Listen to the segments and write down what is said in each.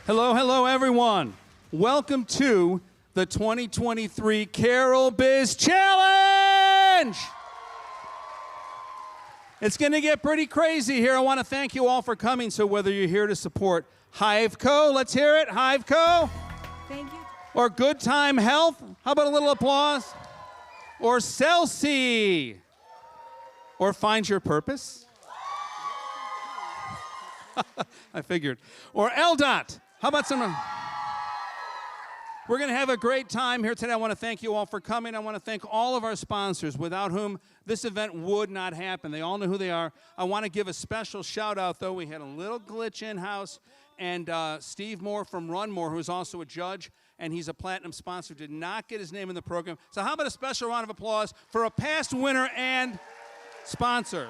Hello, hello, everyone. Welcome to the 2023 Carroll Biz Challenge. It's going to get pretty crazy here. I want to thank you all for coming. So whether you're here to support Hiveco, let's hear it, Hiveco. Thank you. Or Good Time Health, how about a little applause? Or Celsi. Or Find Your Purpose. I figured. Or LDOT. How about some? We're going to have a great time here today. I want to thank you all for coming. I want to thank all of our sponsors, without whom this event would not happen. They all know who they are. I want to give a special shout out, though. We had a little glitch in-house, and Steve Moore from Run More, who's also a judge, and he's a platinum sponsor, did not get his name in the program. So how about a special round of applause for a past winner and sponsor?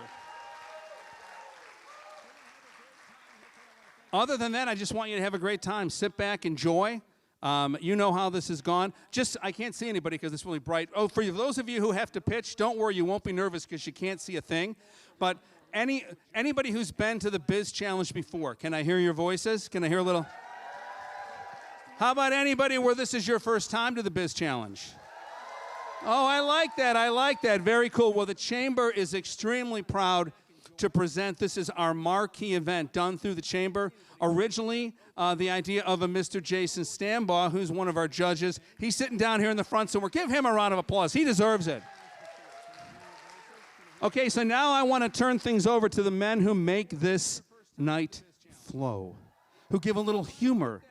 Other than that, I just want you to have a great time. Sit back, enjoy. You know how this has gone. I can't see anybody because it's really bright. Oh, for those of you who have to pitch, don't worry, you won't be nervous because you can't see a thing. But anybody who's been to the Biz Challenge before, can I hear your voices? Can I hear a little? How about anybody where this is your first time to the Biz Challenge? Oh, I like that. I like that. Very cool. Well, the Chamber is extremely proud to present. This is our marquee event done through the Chamber. Originally, the idea of a Mr. Jason Stambaugh, who's one of our judges. He's sitting down here in the front, so we'll give him a round of applause. He deserves it. Okay, so now I want to turn things over to the men who make this night flow, who give a little humor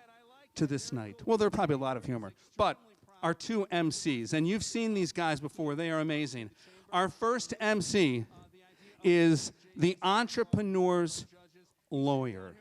to this night. Well, there are probably a lot of humor, but our two MCs, and you've seen these guys before. They are amazing. Our first MC is the entrepreneur's lawyer,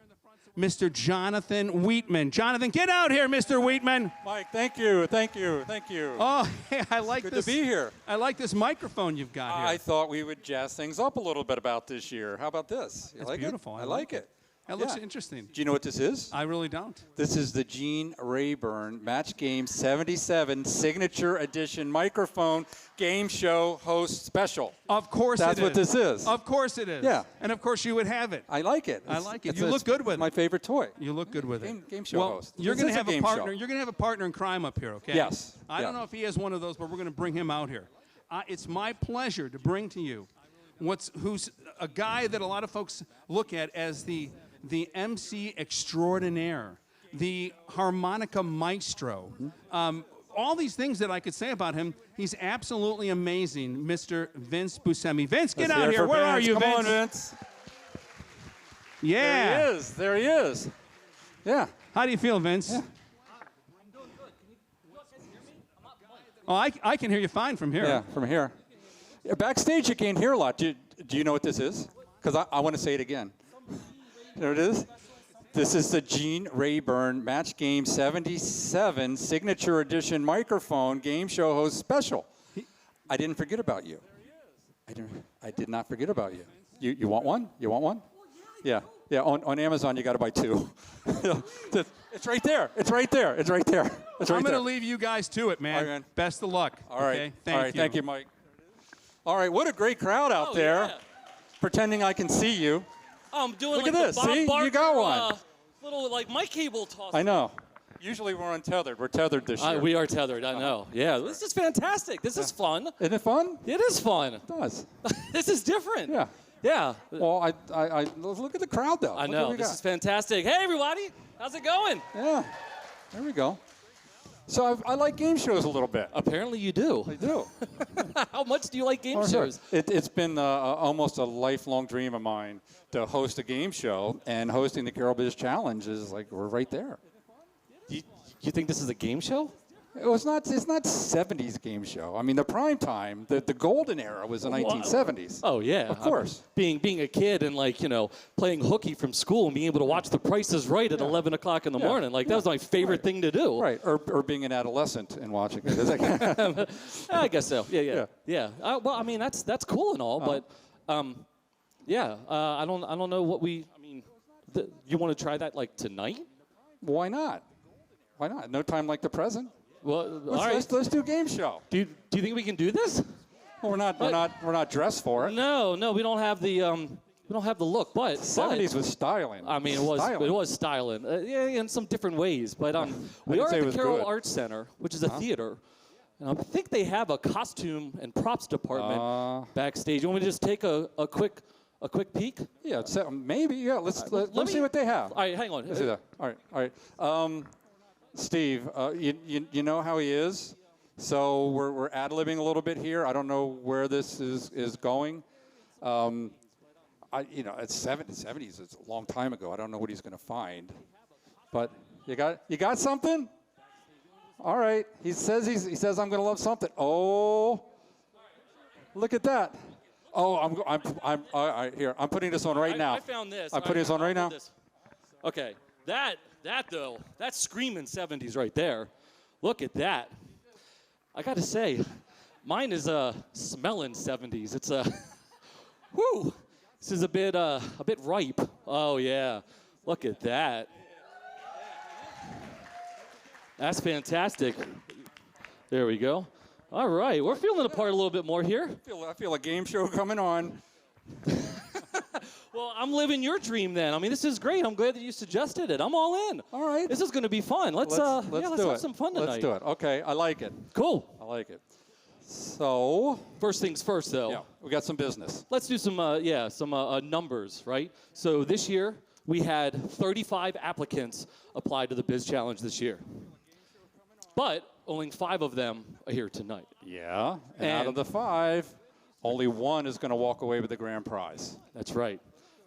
Mr. Jonathan Wheatman. Jonathan, get out here, Mr. Wheatman. Mike, thank you, thank you, thank you. Oh, hey, I like Good this. to be here. I like this microphone you've got here. I thought we would jazz things up a little bit about this year. How about this? You That's like beautiful. It? I like it. That looks interesting. Do you know what this is? I really don't. This is the Gene Rayburn Match Game 77 Signature Edition Microphone Game Show Host Special. Of course That's what this is. Of course it is. Yeah. And of course you would have it. I like it. I like it. You look good with it. My favorite toy. You look good with it. Game show host. You're going to have a partner. Show. You're going to have a partner in crime up here, okay? Yes. I don't know if he has one of those, but we're going to bring him out here. It's my pleasure to bring to you who's a guy that a lot of folks look at as the MC extraordinaire, the harmonica maestro. All these things that I could say about him, he's absolutely amazing, Mr. Vince Buscemi. Vince, get out here. Where are you, Vince? Come on, Vince. Yeah. There he is. There he is. Yeah. How do you feel, Vince? Yeah. I'm doing good. Can you guys hear me? I'm not playing. Oh, I can hear you fine from here. Yeah, from here. Yeah, backstage, you can't hear a lot. Do you know what this is? Because I want to say it again. There it is. This is the Gene Rayburn Match Game 77 Signature Edition Microphone Game Show Host Special. I didn't forget about you. I did not forget about you. You want one? You want one? Yeah. Yeah. On Amazon, you got to buy two. It's right there. It's right there. It's right there. It's right I'm going to there. leave you guys to it, man. All right, man. Best of luck. All right. Okay? All right. Thank you, Mike. All right. What a great crowd out there. Yeah. Pretending I can see you. I'm doing Look like at the this. Bob See? Barker, You got one. Little like mic cable toss. I know. Usually we're untethered. We're tethered this year. We are tethered. I know. Yeah, this is fantastic. This is fun. Isn't it fun? It is fun. It does. This is different. Yeah. Yeah. Well, I look at the crowd though. I Look know. what we This got. is fantastic. Hey, everybody. How's it going? Yeah. There we go. So I like game shows a little bit. Apparently you do. I do. How much do you like game Oh, shows? sure. It's been almost a lifelong dream of mine to host a game show, and hosting the Carroll Biz Challenge is like we're right there. You think this is a game show? It's not 70s game show. I mean, the prime time, the golden era was the 1970s. Oh yeah, Of course. Being a kid and playing hooky from school and being able to watch The Price is Right at 11 o'clock in the morning, that was my favorite thing to do. Right, or being an adolescent and watching it. I guess so. Yeah. Well, I mean that's cool and all, but I don't know what we. I mean, you want to try that tonight? Why not? Why not? No time like the present. Well, all right. Let's do a game show. Do you think we can do this? Well, we're not dressed for it. No, we don't have the We don't have the look, but 70s was styling. I mean, it was styling, yeah, in some different ways. But we are at the Carroll Arts Center, which is a theater. And I think they have a costume and props department backstage. You want me to just take a quick peek? Yeah, maybe. Yeah, let's see what they have. All right, hang on. Let's see that. All right. Steve, you know how he is. So we're ad-libbing a little bit here. I don't know where this is going. It's 70s. It's a long time ago. I don't know what he's going to find. But you got something? All right. He says I'm going to love something. Oh, look at that. Oh, I'm all right, here. I'm putting this on right now. I found this. I'm putting this on right now. Okay. That though, that's screaming 70s right there. Look at that. I got to say, mine is smelling 70s. It's whoo. This is a bit ripe. Oh yeah. Look at that. That's fantastic. There we go. All right, we're feeling the part a little bit more here. I feel a game show coming on. Well, I'm living your dream then. I mean, this is great. I'm glad that you suggested it. I'm all in. All right. This is going to be fun. Let's have some fun tonight. Let's do it. Okay, I like it. Cool. I like it. So, first things first, though. Yeah, we got some business. Let's do some numbers, right? So this year we had 35 applicants apply to the Biz Challenge this year, but only 5 of them are here tonight. Yeah, and out of the 5, only 1 is going to walk away with the grand prize. That's right.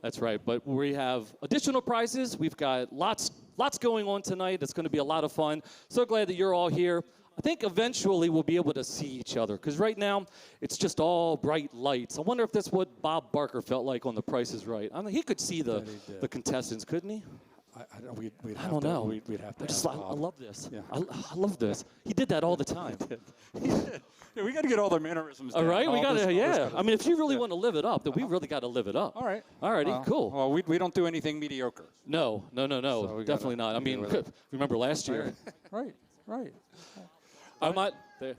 That's right. But we have additional prizes. We've got lots going on tonight. It's going to be a lot of fun. So glad that you're all here. I think eventually we'll be able to see each other because right now it's just all bright lights. I wonder if that's what Bob Barker felt like on The Price is Right. I mean, he could see the contestants, couldn't he? I don't know. We'd have to. I love this. Yeah. I love this. He did that all the time. He did. Yeah, we got to get all the mannerisms down. All right, we got to. Yeah. Kind of I mean, if you really want to live it up, then we really got to live it up. All right. All righty. Cool. Well, we don't do anything mediocre. No. So Definitely not. I mean, remember last year? Right. I'm not.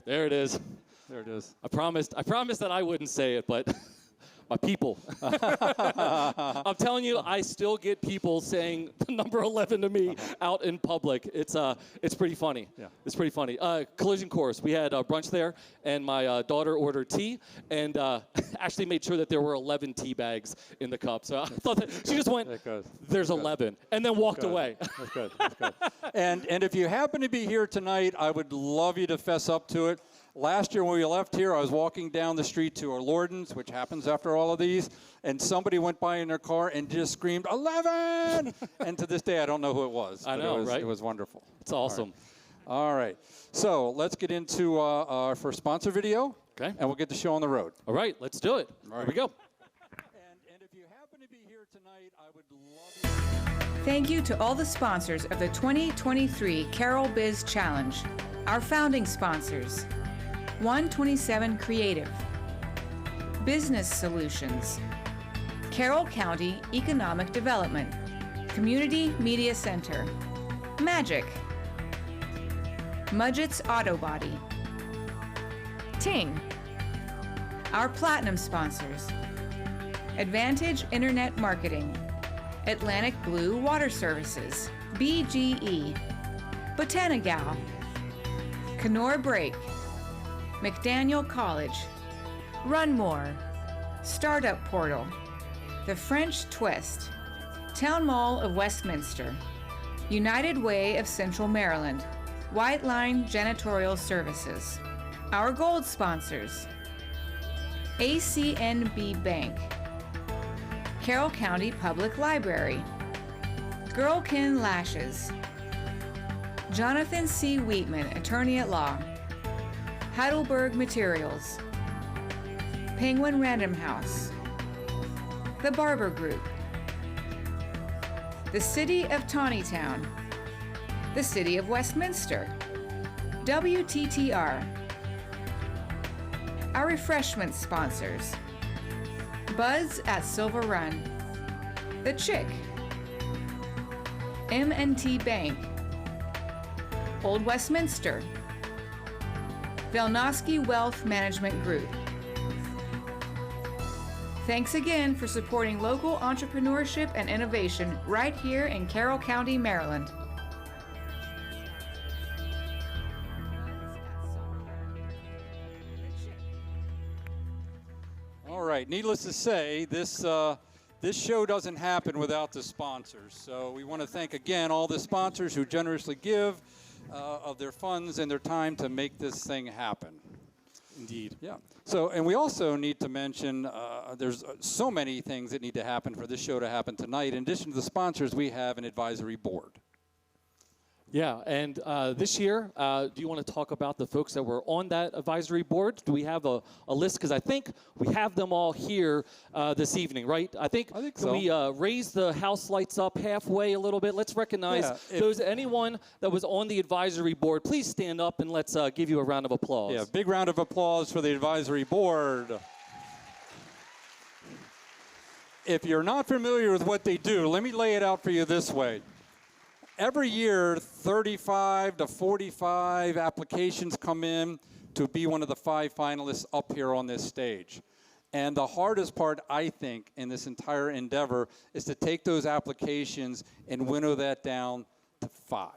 There it is. There it is. I promised that I wouldn't say it, but my people. I'm telling you, I still get people saying the number 11 to me out in public. It's pretty funny. Yeah. It's pretty funny. Collision course. We had brunch there, and my daughter ordered tea, and actually made sure that there were 11 tea bags in the cup. So I thought that she just went, "There's 11," and then walked away. That's good. And if you happen to be here tonight, I would love you to fess up to it. Last year when we left here, I was walking down the street to our Lordens, which happens after all of these, and somebody went by in their car and just screamed, 11! And to this day, I don't know who it was. I know, right? It was wonderful. It's awesome. All right. So let's get into our first sponsor video. Okay. And we'll get the show on the road. All right, let's do it. All right. Here we go. And if you happen to be here tonight, I would love you. Thank you to all the sponsors of the 2023 Carroll Biz Challenge. Our founding sponsors: 127 Creative, Business Solutions, Carroll County Economic Development, Community Media Center, Magic, Mudgett's Auto Body, Ting. Our platinum sponsors: Advantage Internet Marketing, Atlantic Blue Water Services, BGE, Botanigal, Kenora Brake, McDaniel College, Run More, Startup Portal, The French Twist, Town Mall of Westminster, United Way of Central Maryland, White Line Janitorial Services. Our gold sponsors: ACNB Bank, Carroll County Public Library, Girlkin Lashes, Jonathan C. Wheatman, Attorney at Law, Heidelberg Materials, Penguin Random House, The Barber Group, the City of Tawnytown, the City of Westminster, WTTR. Our refreshment sponsors: Buzz at Silver Run, The Chick, M&T Bank, Old Westminster, Velnosky Wealth Management Group, Thanks again for supporting local entrepreneurship and innovation right here in Carroll County, Maryland. All right, needless to say, this show doesn't happen without the sponsors. So we want to thank again all the sponsors who generously give of their funds and their time to make this thing happen. Indeed. Yeah. So, and we also need to mention there's so many things that need to happen for this show to happen tonight. In addition to the sponsors, we have an advisory board. Yeah, and this year, do you want to talk about the folks that were on that advisory board? Do we have a list? Because I think we have them all here this evening, right? I think so. Can we raise the house lights up halfway a little bit? Let's recognize anyone that was on the advisory board. Please stand up and let's give you a round of applause. Yeah, big round of applause for the advisory board. If you're not familiar with what they do, let me lay it out for you this way. Every year, 35 to 45 applications come in to be one of the 5 finalists up here on this stage. And the hardest part, I think, in this entire endeavor is to take those applications and winnow that down to 5.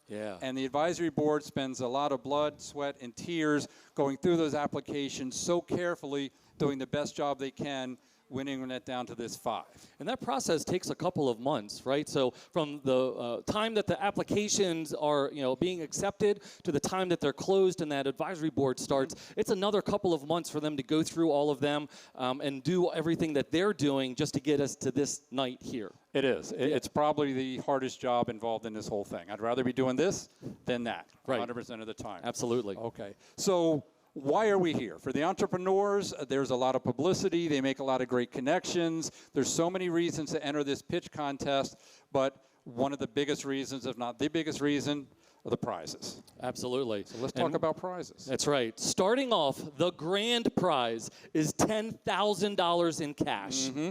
Yeah. And the advisory board spends a lot of blood, sweat, and tears going through those applications so carefully, doing the best job they can, winning that down to this 5. And that process takes a couple of months, right? So from the time that the applications are, being accepted to the time that they're closed and that advisory board starts, it's another couple of months for them to go through all of them and do everything that they're doing just to get us to this night here. It is. It's probably the hardest job involved in this whole thing. I'd rather be doing this than that, right. 100% of the time. Absolutely. Okay. So why are we here? For the entrepreneurs, there's a lot of publicity. They make a lot of great connections. There's so many reasons to enter this pitch contest, but one of the biggest reasons, if not the biggest reason, are the prizes. Absolutely. So let's talk about prizes. That's right. Starting off, the grand prize is $10,000 in cash. Mm-hmm.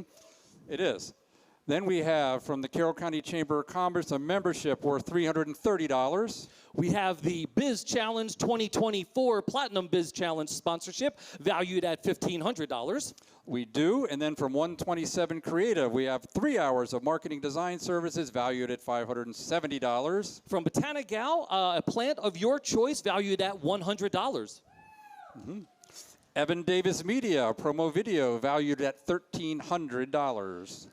It is. Then we have, from the Carroll County Chamber of Commerce, a membership worth $330. We have the Biz Challenge 2024 Platinum Biz Challenge sponsorship, valued at $1,500. We do. And then from 127 Creative, we have 3 hours of marketing design services, valued at $570. From Botanical, a plant of your choice, valued at $100. Mm-hmm. Evan Davis Media, a promo video, valued at $1,300.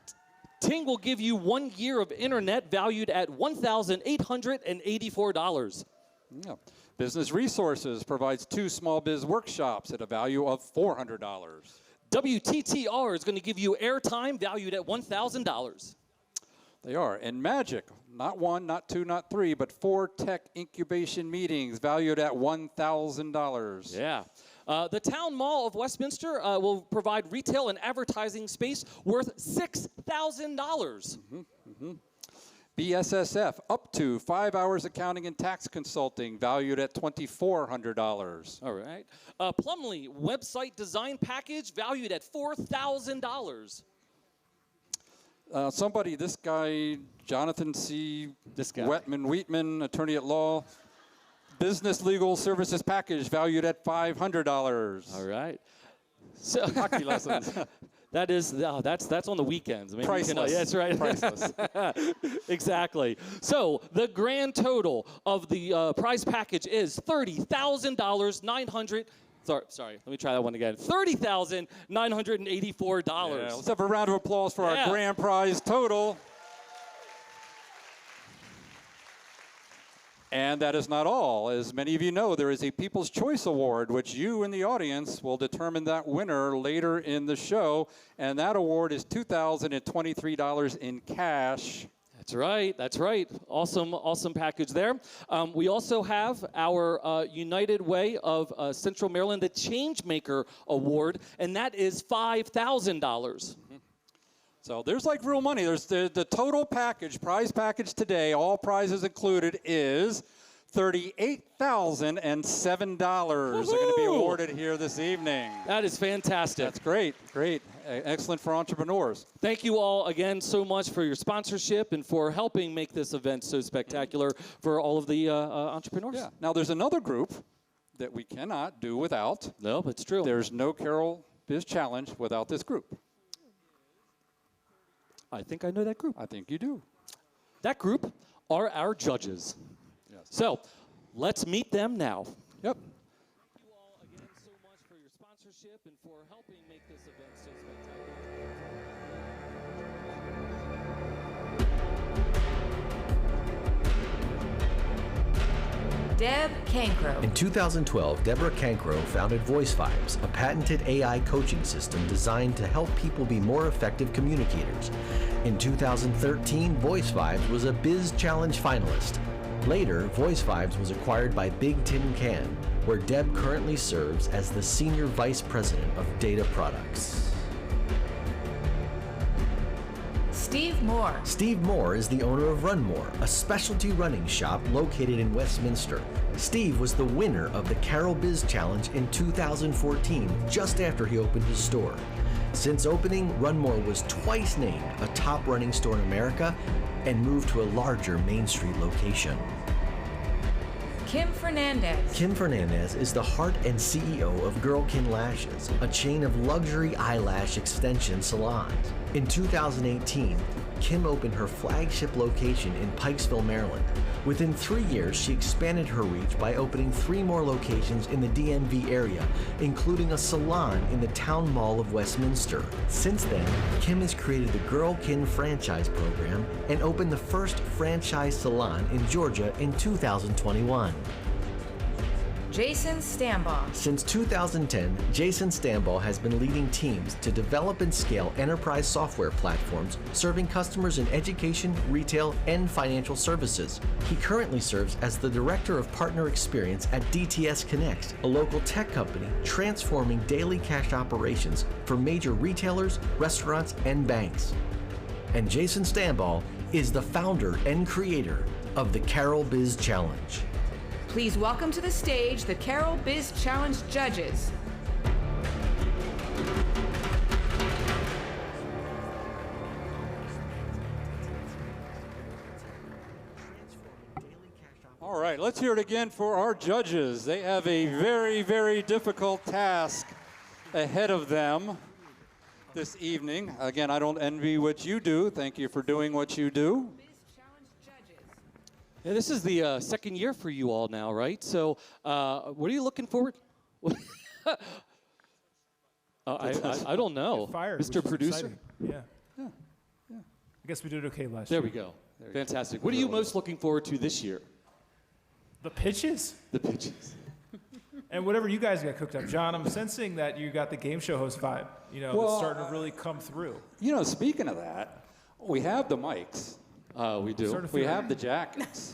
Ting will give you 1 year of internet valued at $1,884. Yeah. Business Resources provides 2 small biz workshops at a value of $400. WTTR is going to give you airtime valued at $1,000. They are. And Magic, not 1, not 2, not 3, but 4 tech incubation meetings valued at $1,000. Yeah. The Town Mall of Westminster will provide retail and advertising space worth $6,000. Mm-hmm, mm-hmm. BSSF, up to 5 hours accounting and tax consulting, valued at $2,400. All right. Plumley, website design package, valued at $4,000. This guy, Jonathan C. Wheatman, attorney at law. Business legal services package valued at $500. All right. So hockey lessons. That's on the weekends. Maybe priceless. That's right. Priceless. Exactly. So the grand total of the prize package is $30,000. Sorry. Let me try that one again. $30,984. Yeah, let's have a round of applause for our grand prize total. And that is not all. As many of you know, there is a People's Choice Award, which you in the audience will determine that winner later in the show. And that award is $2,023 in cash. That's right. That's right. Awesome package there. We also have our United Way of Central Maryland, the Changemaker Award, and that is $5,000. So there's like real money. There's the total package, prize package today, all prizes included, is $38,007. They're going to be awarded here this evening. That is fantastic. That's great. Great. Excellent for entrepreneurs. Thank you all again so much for your sponsorship and for helping make this event so spectacular for all of the entrepreneurs. Yeah. Now there's another group that we cannot do without. No, it's true. There's no Carroll Biz Challenge without this group. I think I know that group. I think you do. That group are our judges. Yes. So let's meet them now. Yep. Thank you all again so much for your sponsorship and for helping make this event so spectacular. Deb Cancro. In 2012, Deborah Cancro founded Voice Vibes, a patented AI coaching system designed to help people be more effective communicators. In 2013, Voice Vibes was a Biz Challenge finalist. Later, Voice Vibes was acquired by Big Tin Can, where Deb currently serves as the Senior Vice President of Data Products. Steve Moore. Steve Moore is the owner of Run More, a specialty running shop located in Westminster. Steve was the winner of the Carroll Biz Challenge in 2014, just after he opened his store. Since opening, Run More was twice named a top running store in America and moved to a larger Main Street location. Kim Fernandez. Kim Fernandez is the heart and CEO of Girlkin Lashes, a chain of luxury eyelash extension salons. In 2018, Kim opened her flagship location in Pikesville, Maryland. Within 3 years, she expanded her reach by opening 3 more locations in the DMV area, including a salon in the Town Mall of Westminster. Since then, Kim has created the Girlkin franchise program and opened the first franchise salon in Georgia in 2021. Jason Stambaugh. Since 2010, Jason Stambaugh has been leading teams to develop and scale enterprise software platforms serving customers in education, retail, and financial services. He currently serves as the Director of Partner Experience at DTS Connect, a local tech company transforming daily cash operations for major retailers, restaurants, and banks. And Jason Stambaugh is the founder and creator of the Carroll Biz Challenge. Please welcome to the stage the Carroll Biz Challenge judges. All right, let's hear it again for our judges. They have a very, very difficult task ahead of them this evening. Again, I don't envy what you do. Thank you for doing what you do. Yeah, this is the second year for you all now, right? So what are you looking forward? I don't know. Fired, Mr. which is Producer? exciting. Yeah. I guess we did okay last There year. we go. Fantastic. What are you most looking forward to this year? The pitches The pitches. and whatever you guys got cooked up. John, I'm sensing that you got the game show host vibe. You know, Well, that's starting to really come through. You know, speaking of that, we have the mics. We do. Sort of We feel have the jackets.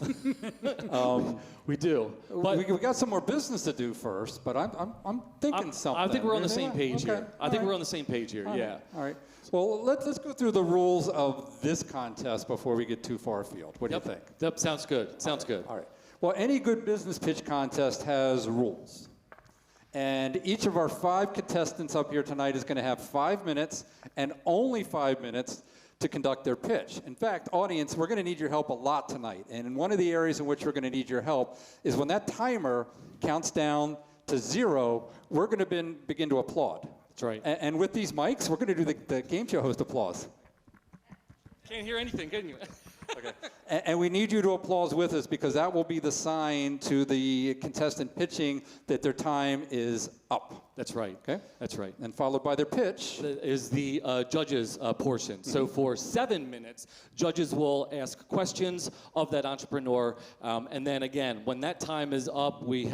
We do. But we got some more business to do first, but I'm thinking something. I think we're on the Yeah, same page okay. here. I think we're on the same page here. Yeah. All right. Well, let's go through the rules of this contest before we get too far afield. What do you think? Yep. Sounds good. Sounds good. All right. Well, any good business pitch contest has rules. And each of our 5 contestants up here tonight is going to have 5 minutes and only 5 minutes to conduct their pitch. In fact, audience, we're going to need your help a lot tonight. And one of the areas in which we're going to need your help is when that timer counts down to 0, we're going to begin to applaud. That's right. And with these mics, we're going to do the game show host applause. Can't hear anything, can you? Okay. And we need you to applause with us because that will be the sign to the contestant pitching that their time is up. That's right. Okay? That's right. And followed by their pitch. Is the judges portion. So for 7 minutes, judges will ask questions of that entrepreneur. And then again, when that time is up, we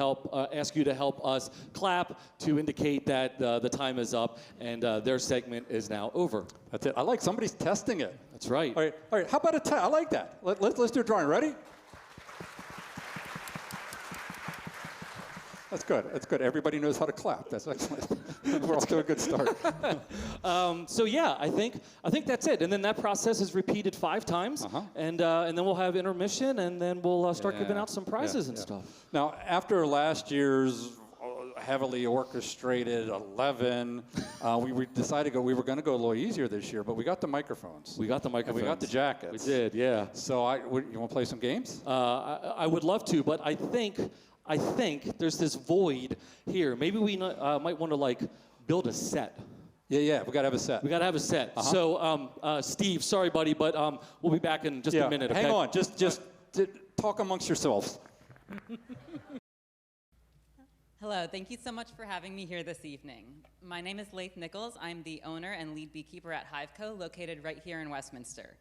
ask you to help us clap to indicate that the time is up and their segment is now over. That's it. I like somebody's testing it. That's right. All right. How about a test? I like that. Let's do a drawing. Ready? That's good. That's good. Everybody knows how to clap. That's excellent. We're off to a good start. So yeah, I think that's it. And then that process is repeated 5 times, and then we'll have intermission, and then we'll start giving out some prizes and stuff. Now, after last year's heavily orchestrated 11, we decided we were going to go a little easier this year, but we got the microphones. We got the microphones. And we got the jackets. We did, yeah. So you want to play some games? I would love to, but I think there's this void here. Maybe we might want to build a set. Yeah, we got to have a set. We got to have a set. So, Steve, sorry, buddy, but we'll be back in just a minute, okay? Hang on. Just talk amongst yourselves. Hello, thank you so much for having me here this evening. My name is Laith Nichols. I'm the owner and lead beekeeper at HiveCo, located right here in Westminster.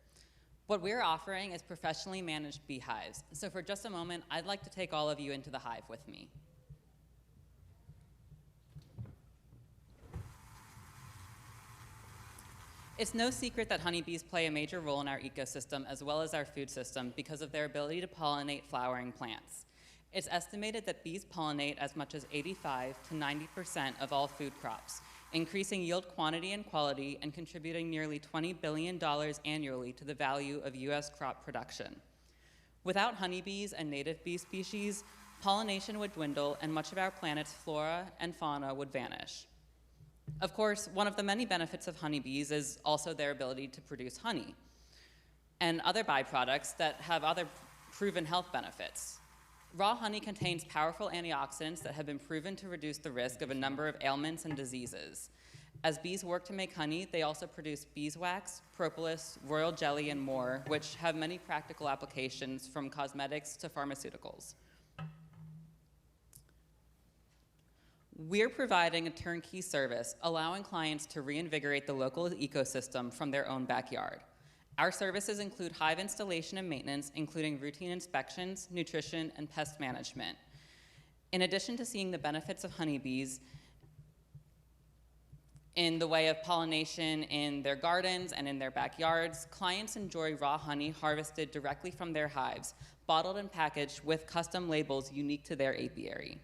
What we're offering is professionally managed beehives. So for just a moment, I'd like to take all of you into the hive with me. It's no secret that honeybees play a major role in our ecosystem as well as our food system because of their ability to pollinate flowering plants. It's estimated that bees pollinate as much as 85 to 90% of all food crops, increasing yield quantity and quality and contributing nearly $20 billion annually to the value of U.S. crop production. Without honeybees and native bee species, pollination would dwindle and much of our planet's flora and fauna would vanish. Of course, one of the many benefits of honeybees is also their ability to produce honey and other byproducts that have other proven health benefits. Raw honey contains powerful antioxidants that have been proven to reduce the risk of a number of ailments and diseases. As bees work to make honey, they also produce beeswax, propolis, royal jelly, and more, which have many practical applications from cosmetics to pharmaceuticals. We're providing a turnkey service, allowing clients to reinvigorate the local ecosystem from their own backyard. Our services include hive installation and maintenance, including routine inspections, nutrition, and pest management. In addition to seeing the benefits of honeybees in the way of pollination in their gardens and in their backyards, clients enjoy raw honey harvested directly from their hives, bottled and packaged with custom labels unique to their apiary.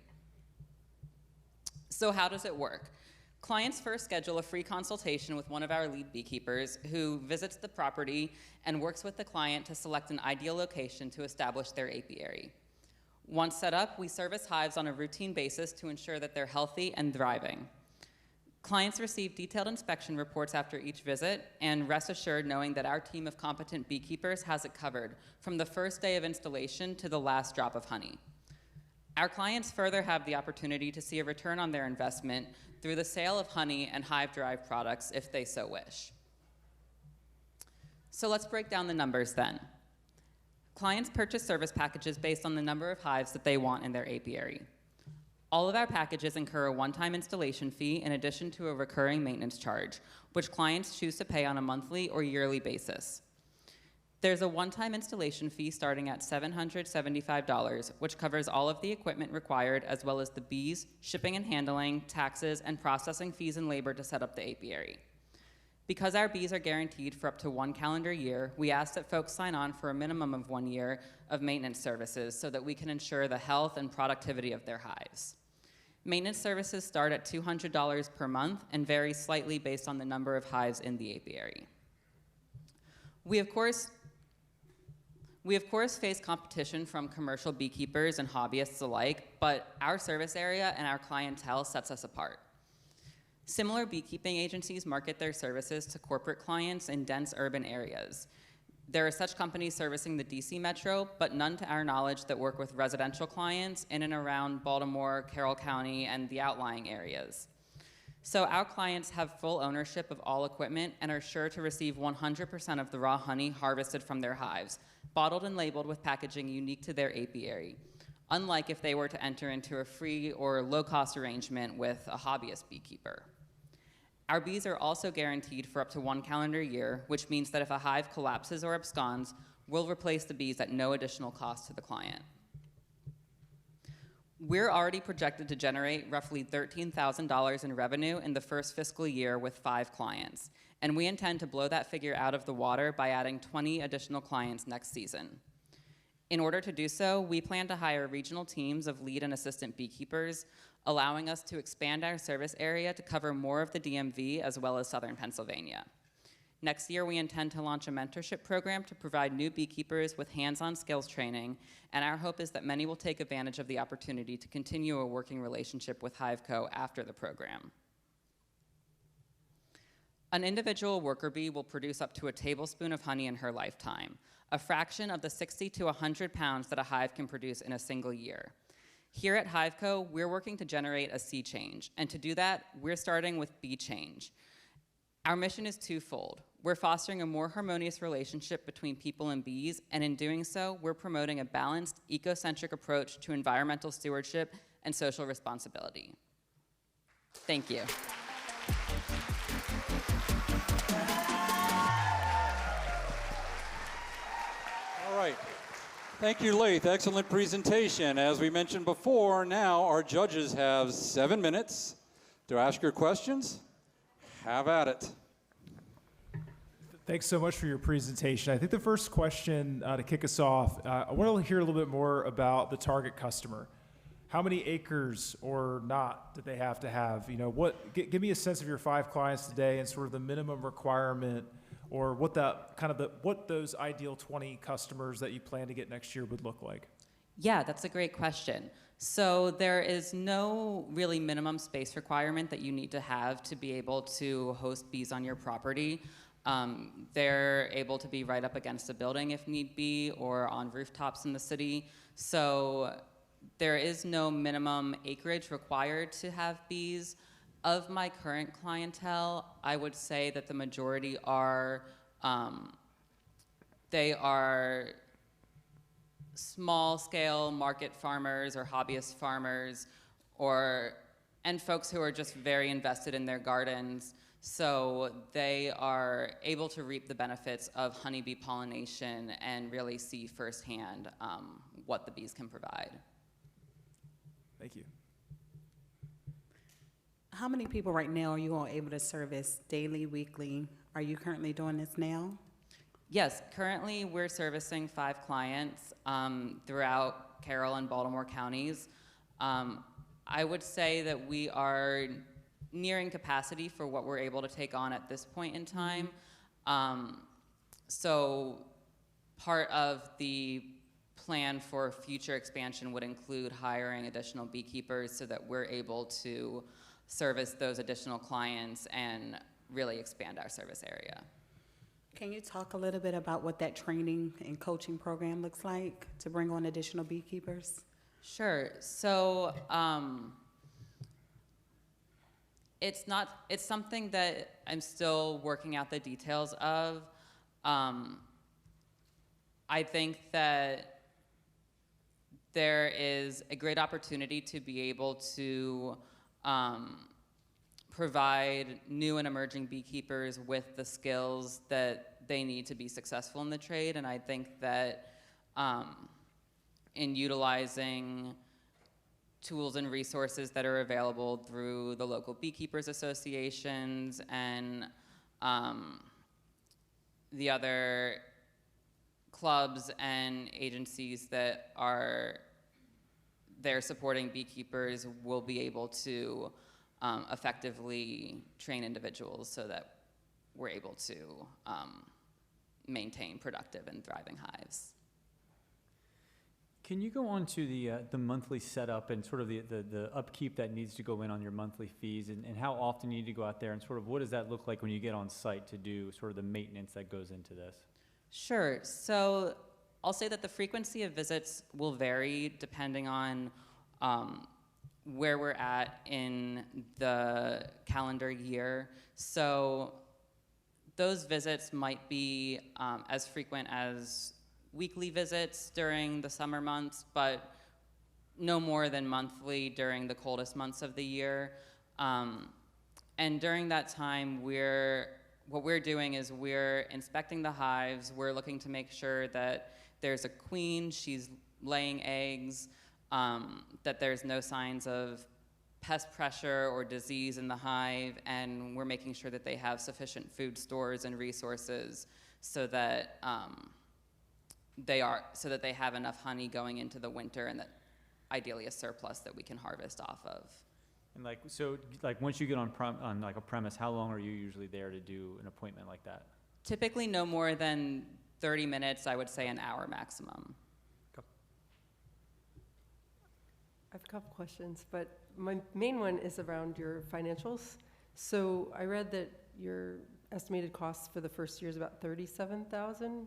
So how does it work? Clients first schedule a free consultation with one of our lead beekeepers who visits the property and works with the client to select an ideal location to establish their apiary. Once set up, we service hives on a routine basis to ensure that they're healthy and thriving. Clients receive detailed inspection reports after each visit and rest assured knowing that our team of competent beekeepers has it covered from the first day of installation to the last drop of honey. Our clients further have the opportunity to see a return on their investment through the sale of honey and hive-derived products if they so wish. So let's break down the numbers then. Clients purchase service packages based on the number of hives that they want in their apiary. All of our packages incur a one-time installation fee in addition to a recurring maintenance charge, which clients choose to pay on a monthly or yearly basis. There's a one-time installation fee starting at $775, which covers all of the equipment required, as well as the bees, shipping and handling, taxes, and processing fees and labor to set up the apiary. Because our bees are guaranteed for up to 1 calendar year, we ask that folks sign on for a minimum of 1 year of maintenance services so that we can ensure the health and productivity of their hives. Maintenance services start at $200 per month and vary slightly based on the number of hives in the apiary. We of course face competition from commercial beekeepers and hobbyists alike, but our service area and our clientele sets us apart. Similar beekeeping agencies market their services to corporate clients in dense urban areas. There are such companies servicing the DC Metro, but none to our knowledge that work with residential clients in and around Baltimore, Carroll County, and the outlying areas. So our clients have full ownership of all equipment and are sure to receive 100% of the raw honey harvested from their hives, bottled and labeled with packaging unique to their apiary, unlike if they were to enter into a free or low-cost arrangement with a hobbyist beekeeper. Our bees are also guaranteed for up to 1 calendar year, which means that if a hive collapses or absconds, we'll replace the bees at no additional cost to the client. We're already projected to generate roughly $13,000 in revenue in the first fiscal year with 5 clients, and we intend to blow that figure out of the water by adding 20 additional clients next season. In order to do so, we plan to hire regional teams of lead and assistant beekeepers, allowing us to expand our service area to cover more of the DMV as well as southern Pennsylvania. Next year, we intend to launch a mentorship program to provide new beekeepers with hands-on skills training, and our hope is that many will take advantage of the opportunity to continue a working relationship with HiveCo after the program. An individual worker bee will produce up to a tablespoon of honey in her lifetime, a fraction of the 60 to 100 pounds that a hive can produce in a single year. Here at HiveCo, we're working to generate a sea change, and to do that, we're starting with bee change. Our mission is twofold. We're fostering a more harmonious relationship between people and bees, and in doing so, we're promoting a balanced, ecocentric approach to environmental stewardship and social responsibility. Thank you. All right. Thank you, Laith. Excellent presentation. As we mentioned before, now our judges have 7 minutes to ask your questions. Have at it. Thanks so much for your presentation. I think the first question to kick us off, I want to hear a little bit more about the target customer. How many acres or not do they have to have? You know, give me a sense of your 5 clients today and sort of the minimum requirement, or what what those ideal 20 customers that you plan to get next year would look like. Yeah, that's a great question. So there is no really minimum space requirement that you need to have to be able to host bees on your property. They're able to be right up against a building if need be, or on rooftops in the city. So there is no minimum acreage required to have bees. Of my current clientele, I would say that the majority are, they are small-scale market farmers or hobbyist farmers, and folks who are just very invested in their gardens. So they are able to reap the benefits of honeybee pollination and really see firsthand what the bees can provide. Thank you. How many people right now are you all able to service daily, weekly? Are you currently doing this now? Yes, currently we're servicing 5 clients throughout Carroll and Baltimore counties. I would say that we are nearing capacity for what we're able to take on at this point in time. So part of the plan for future expansion would include hiring additional beekeepers so that we're able to service those additional clients and really expand our service area. Can you talk a little bit about what that training and coaching program looks like to bring on additional beekeepers? Sure. So it's something that I'm still working out the details of. I think that there is a great opportunity to be able to provide new and emerging beekeepers with the skills that they need to be successful in the trade. And I think that in utilizing tools and resources that are available through the local beekeepers associations and the other clubs and agencies that are there supporting beekeepers, will be able to effectively train individuals so that we're able to maintain productive and thriving hives. Can you go on to the monthly setup and sort of the upkeep that needs to go in on your monthly fees, and how often you need to go out there, and sort of what does that look like when you get on site to do sort of the maintenance that goes into this? Sure. So I'll say that the frequency of visits will vary depending on where we're at in the calendar year. So those visits might be as frequent as weekly visits during the summer months, but no more than monthly during the coldest months of the year. And during that time, what we're doing is we're inspecting the hives. We're looking to make sure that there's a queen, she's laying eggs, that there's no signs of pest pressure or disease in the hive, and we're making sure that they have sufficient food stores and resources so that they have enough honey going into the winter, and that ideally a surplus that we can harvest off of. And once you get on a premise, how long are you usually there to do an appointment like that? Typically no more than 30 minutes, I would say an hour maximum. I have a couple questions, but my main one is around your financials. So I read that your estimated costs for the first year is about $37,000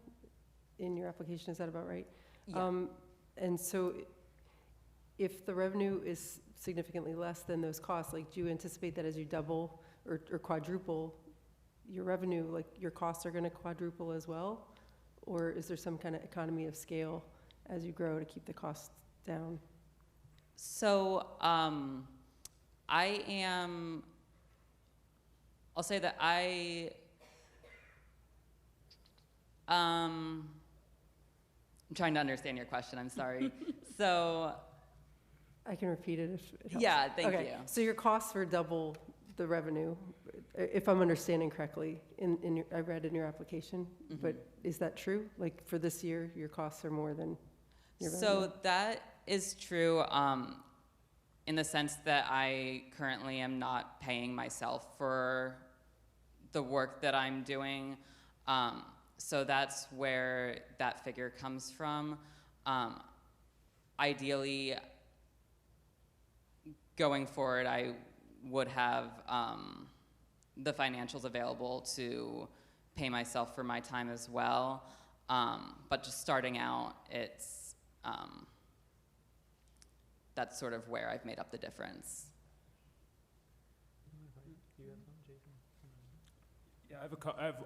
in your application. Is that about right? Yeah. And so if the revenue is significantly less than those costs, like, do you anticipate that as you double or quadruple your revenue, like your costs are going to quadruple as well? Or is there some kind of economy of scale as you grow to keep the costs down? So I'll say that I'm trying to understand your question, I'm sorry. So, I can repeat it if it helps. yeah, thank Okay, you. so your costs were double the revenue, if I'm understanding correctly, I read in your application, but is that true? Like for this year, your costs are more than your revenue? So that is true in the sense that I currently am not paying myself for the work that I'm doing. So that's where that figure comes from. Ideally, going forward, I would have the financials available to pay myself for my time as well. But just starting out, it's that's sort of where I've made up the difference. Yeah,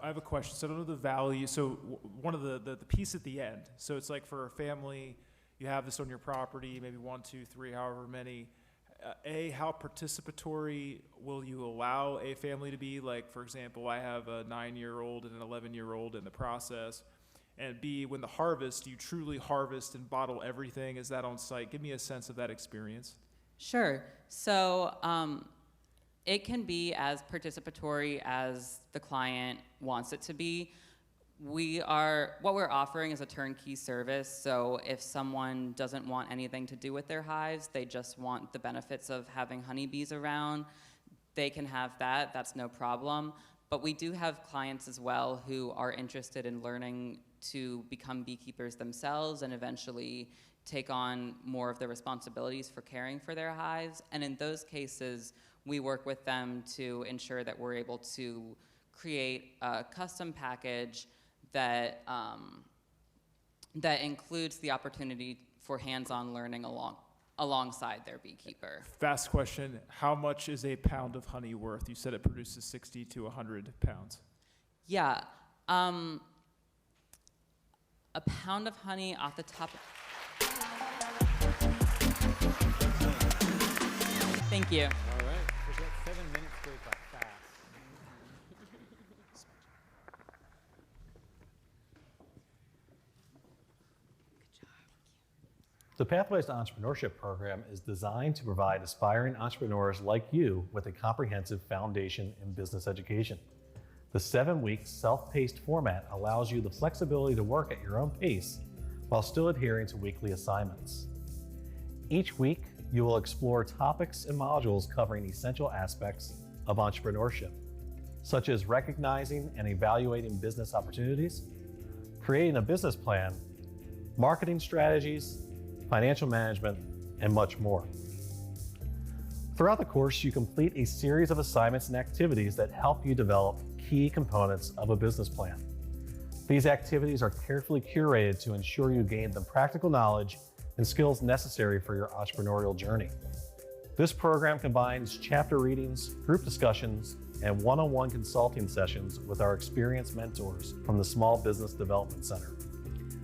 I have a question. So I don't know the value. So one of the piece at the end. So it's like for a family, you have this on your property, maybe 1, 2, 3, however many. How participatory will you allow a family to be? Like, for example, I have a 9-year-old and an 11-year-old in the process. And B, when the harvest, you truly harvest and bottle everything? Is that on site? Give me a sense of that experience. Sure. So it can be as participatory as the client wants it to be. What we're offering is a turnkey service, so if someone doesn't want anything to do with their hives, they just want the benefits of having honeybees around, they can have that, that's no problem. But we do have clients as well who are interested in learning to become beekeepers themselves and eventually take on more of the responsibilities for caring for their hives. And in those cases, we work with them to ensure that we're able to create a custom package that that includes the opportunity for hands-on learning alongside their beekeeper. Fast question. How much is a pound of honey worth? You said it produces 60 to 100 pounds. Yeah. A pound of honey off the top of... Thank you. All right. Was that 7 minutes goes by fast? The Pathways to Entrepreneurship program is designed to provide aspiring entrepreneurs like you with a comprehensive foundation in business education. The 7-week self-paced format allows you the flexibility to work at your own pace while still adhering to weekly assignments. Each week, you will explore topics and modules covering essential aspects of entrepreneurship, such as recognizing and evaluating business opportunities, creating a business plan, marketing strategies, financial management, and much more. Throughout the course, you complete a series of assignments and activities that help you develop key components of a business plan. These activities are carefully curated to ensure you gain the practical knowledge and skills necessary for your entrepreneurial journey. This program combines chapter readings, group discussions, and one-on-one consulting sessions with our experienced mentors from the Small Business Development Center.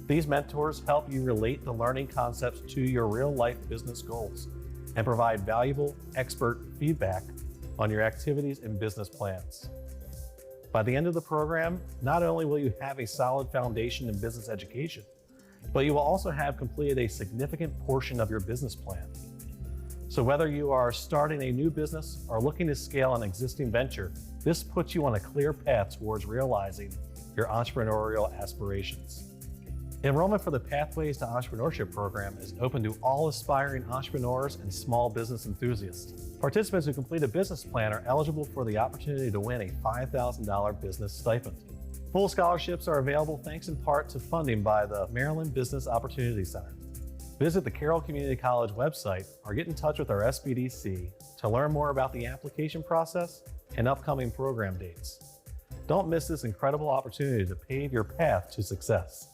These mentors help you relate the learning concepts to your real-life business goals and provide valuable expert feedback on your activities and business plans. By the end of the program, not only will you have a solid foundation in business education, but you will also have completed a significant portion of your business plan. So whether you are starting a new business or looking to scale an existing venture, this puts you on a clear path towards realizing your entrepreneurial aspirations. Enrollment for the Pathways to Entrepreneurship program is open to all aspiring entrepreneurs and small business enthusiasts. Participants who complete a business plan are eligible for the opportunity to win a $5,000 business stipend. Full scholarships are available thanks in part to funding by the Maryland Business Opportunity Center. Visit the Carroll Community College website or get in touch with our SBDC to learn more about the application process and upcoming program dates. Don't miss this incredible opportunity to pave your path to success.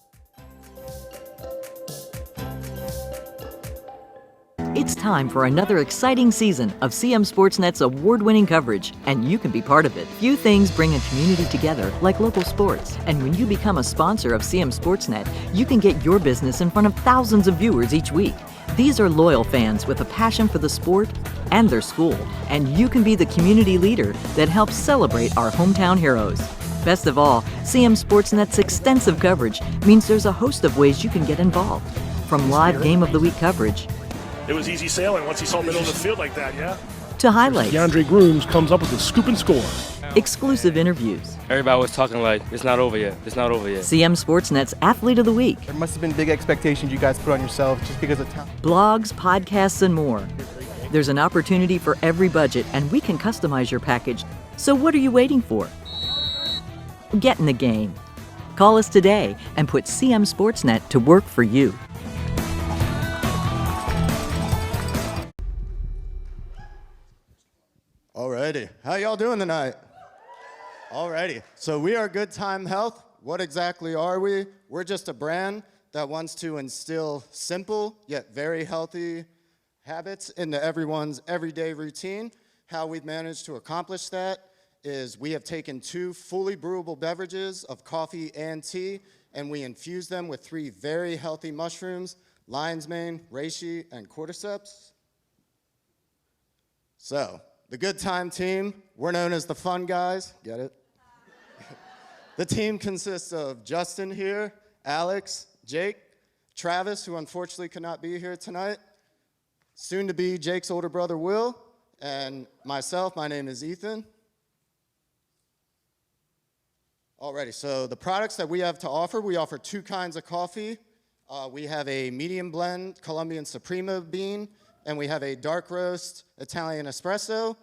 It's time for another exciting season of CM Sportsnet's award-winning coverage, and you can be part of it. Few things bring a community together like local sports, and when you become a sponsor of CM Sportsnet, you can get your business in front of thousands of viewers each week. These are loyal fans with a passion for the sport and their school, and you can be the community leader that helps celebrate our hometown heroes. Best of all, CM Sportsnet's extensive coverage means there's a host of ways you can get involved. From live Game of the Week coverage, it was easy sailing once he saw middle of the field like that, yeah. To highlights. DeAndre Grooms comes up with a scoop and score. Exclusive interviews. Everybody was talking like, it's not over yet, it's not over yet. CM Sportsnet's Athlete of the Week. There must have been big expectations you guys put on yourself just because of talent. Blogs, podcasts, and more. There's an opportunity for every budget, and we can customize your package. So what are you waiting for? Get in the game. Call us today and put CM Sportsnet to work for you. Alrighty, how y'all doing tonight? Alrighty, so we are Good Time Health. What exactly are we? We're just a brand that wants to instill simple yet very healthy habits into everyone's everyday routine. How we've managed to accomplish that is we have taken 2 fully brewable beverages of coffee and tea, and we infuse them with 3 very healthy mushrooms, lion's mane, reishi, and cordyceps. So, the Good Time team, we're known as the Fun Guys, get it? The team consists of Justin here, Alex, Jake, Travis, who unfortunately could not be here tonight, soon to be Jake's older brother, Will, and myself. My name is Ethan. Alrighty, so the products that we have to offer, we offer 2 kinds of coffee. We have a medium blend Colombian Suprema bean, and we have a dark roast Italian espresso,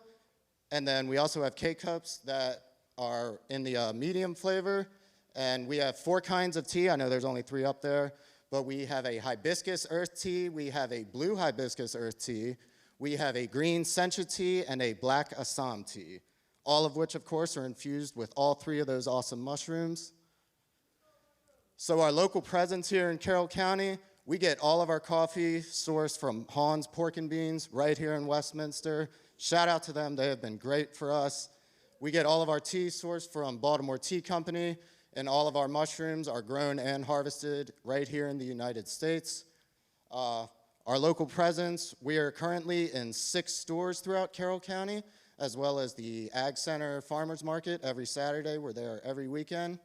and then we also have K-cups that are in the medium flavor, and we have 4 kinds of tea. I know there's only 3 up there, but we have a hibiscus earth tea, we have a blue hibiscus earth tea, we have a green sencha tea, and a black Assam tea, all of which, of course, are infused with all 3 of those awesome mushrooms. So our local presence here in Carroll County, we get all of our coffee sourced from Hahn's Pork and Beans right here in Westminster. Shout out to them, they have been great for us. We get all of our tea sourced from Baltimore Tea Company, and all of our mushrooms are grown and harvested right here in the United States. Our local presence, we are currently in 6 stores throughout Carroll County, as well as the Ag Center Farmers Market every Saturday. We're there every weekend.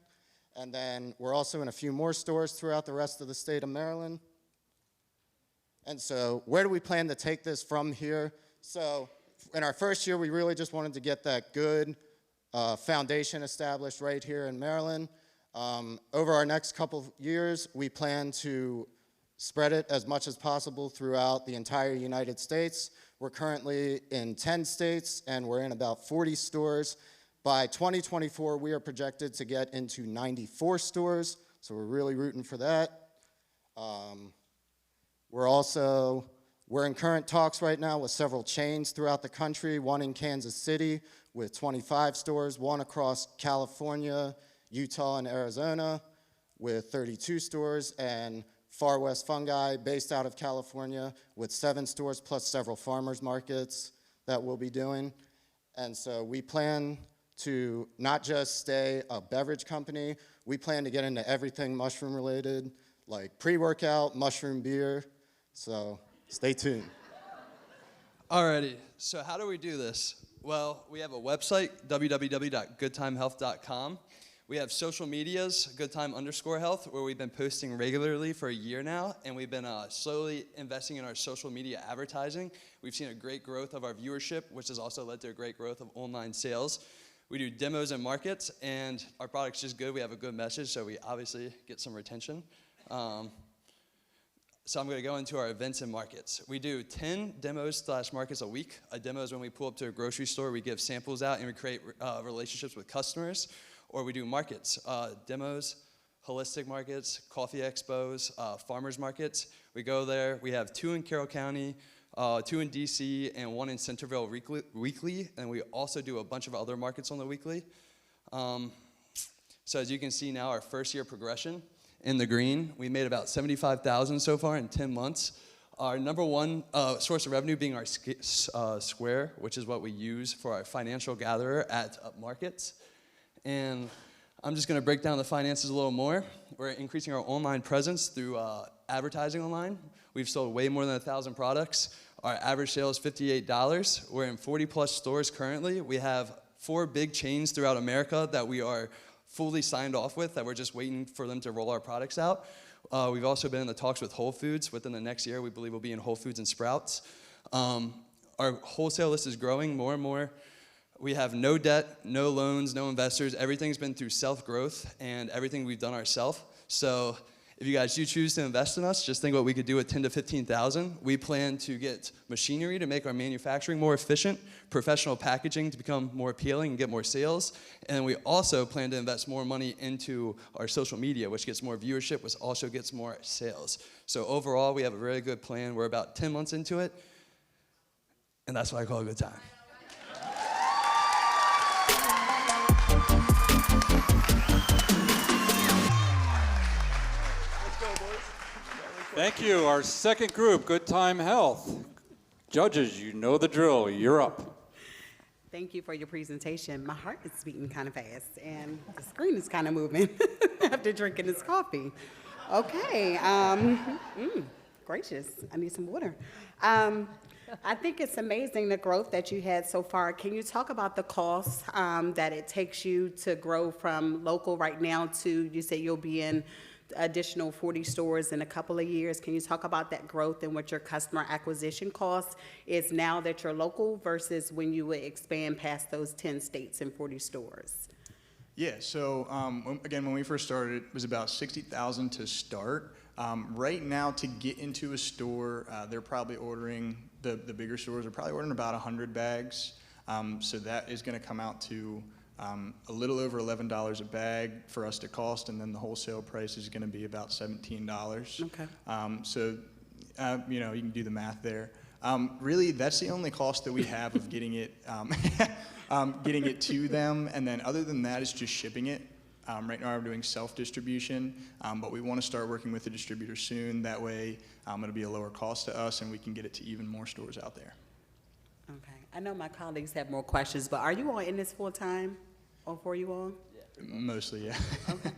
And then we're also in a few more stores throughout the rest of the state of Maryland. And so where do we plan to take this from here? So in our first year, we really just wanted to get that good foundation established right here in Maryland. Over our next couple years, we plan to spread it as much as possible throughout the entire United States. We're currently in 10 states, and we're in about 40 stores. By 2024, we are projected to get into 94 stores, so we're really rooting for that. We're in current talks right now with several chains throughout the country, one in Kansas City with 25 stores, one across California, Utah, and Arizona with 32 stores, and Far West Fungi based out of California with 7 stores plus several farmers markets that we'll be doing. And so we plan to not just stay a beverage company, we plan to get into everything mushroom related, like pre-workout, mushroom beer, so stay tuned. Alrighty, so how do we do this? Well, we have a website, www.goodtimehealth.com. We have social medias, goodtime_health, where we've been posting regularly for a year now, and we've been slowly investing in our social media advertising. We've seen a great growth of our viewership, which has also led to a great growth of online sales. We do demos and markets, and our product's just good. We have a good message, so we obviously get some retention. So I'm going to go into our events and markets. We do 10 demos/markets a week. A demo is when we pull up to a grocery store, we give samples out, and we create relationships with customers. Or we do markets, demos, holistic markets, coffee expos, farmers markets. We go there. We have 2 in Carroll County, 2 in DC, and 1 in Centerville weekly. And we also do a bunch of other markets on the weekly. So as you can see now, our first year progression in the green, we made about $75,000 so far in 10 months. our number one source of revenue being our Square, which is what we use for our financial gatherer at markets. And I'm just going to break down the finances a little more. We're increasing our online presence through advertising online. We've sold way more than 1,000 products. Our average sale is $58. We're in 40-plus stores currently. We have 4 big chains throughout America that we are fully signed off with, that we're just waiting for them to roll our products out. We've also been in the talks with Whole Foods. Within the next year, we believe we'll be in Whole Foods and Sprouts. Our wholesale list is growing more and more. We have no debt, no loans, no investors. Everything's been through self-growth and everything we've done ourselves. So if you guys do choose to invest in us, just think what we could do with $10,000 to $15,000. We plan to get machinery to make our manufacturing more efficient, professional packaging to become more appealing and get more sales. And we also plan to invest more money into our social media, which gets more viewership, which also gets more sales. So overall, we have a very good plan. We're about 10 months into it, and that's what I call a good time. Thank you. Our second group, Good Time Health. Judges, you know the drill. You're up. Thank you for your presentation. My heart is beating kind of fast, and the screen is kind of moving after drinking this coffee. Okay. Gracious. I need some water. I think it's amazing the growth that you had so far. Can you talk about the cost that it takes you to grow from local right now to, you say you'll be in additional 40 stores in a couple of years. Can you talk about that growth and what your customer acquisition cost is now that you're local versus when you would expand past those 10 states and 40 stores? Yeah, so again, when we first started, it was about $60,000 to start. Right now, to get into a store, they're probably ordering, the bigger stores are probably ordering about 100 bags. So that is going to come out to a little over $11 a bag for us to cost, and then the wholesale price is going to be about $17. Okay. So, you know, you can do the math there. Really, that's the only cost that we have of getting it, getting it to them, and then other than that, it's just shipping it. Right now, we're doing self-distribution, but we want to start working with the distributor soon. That way, it'll be a lower cost to us, and we can get it to even more stores out there. Okay. I know my colleagues have more questions, but are you all in this full time? Or for you all? Yeah. Mostly, yeah. Okay.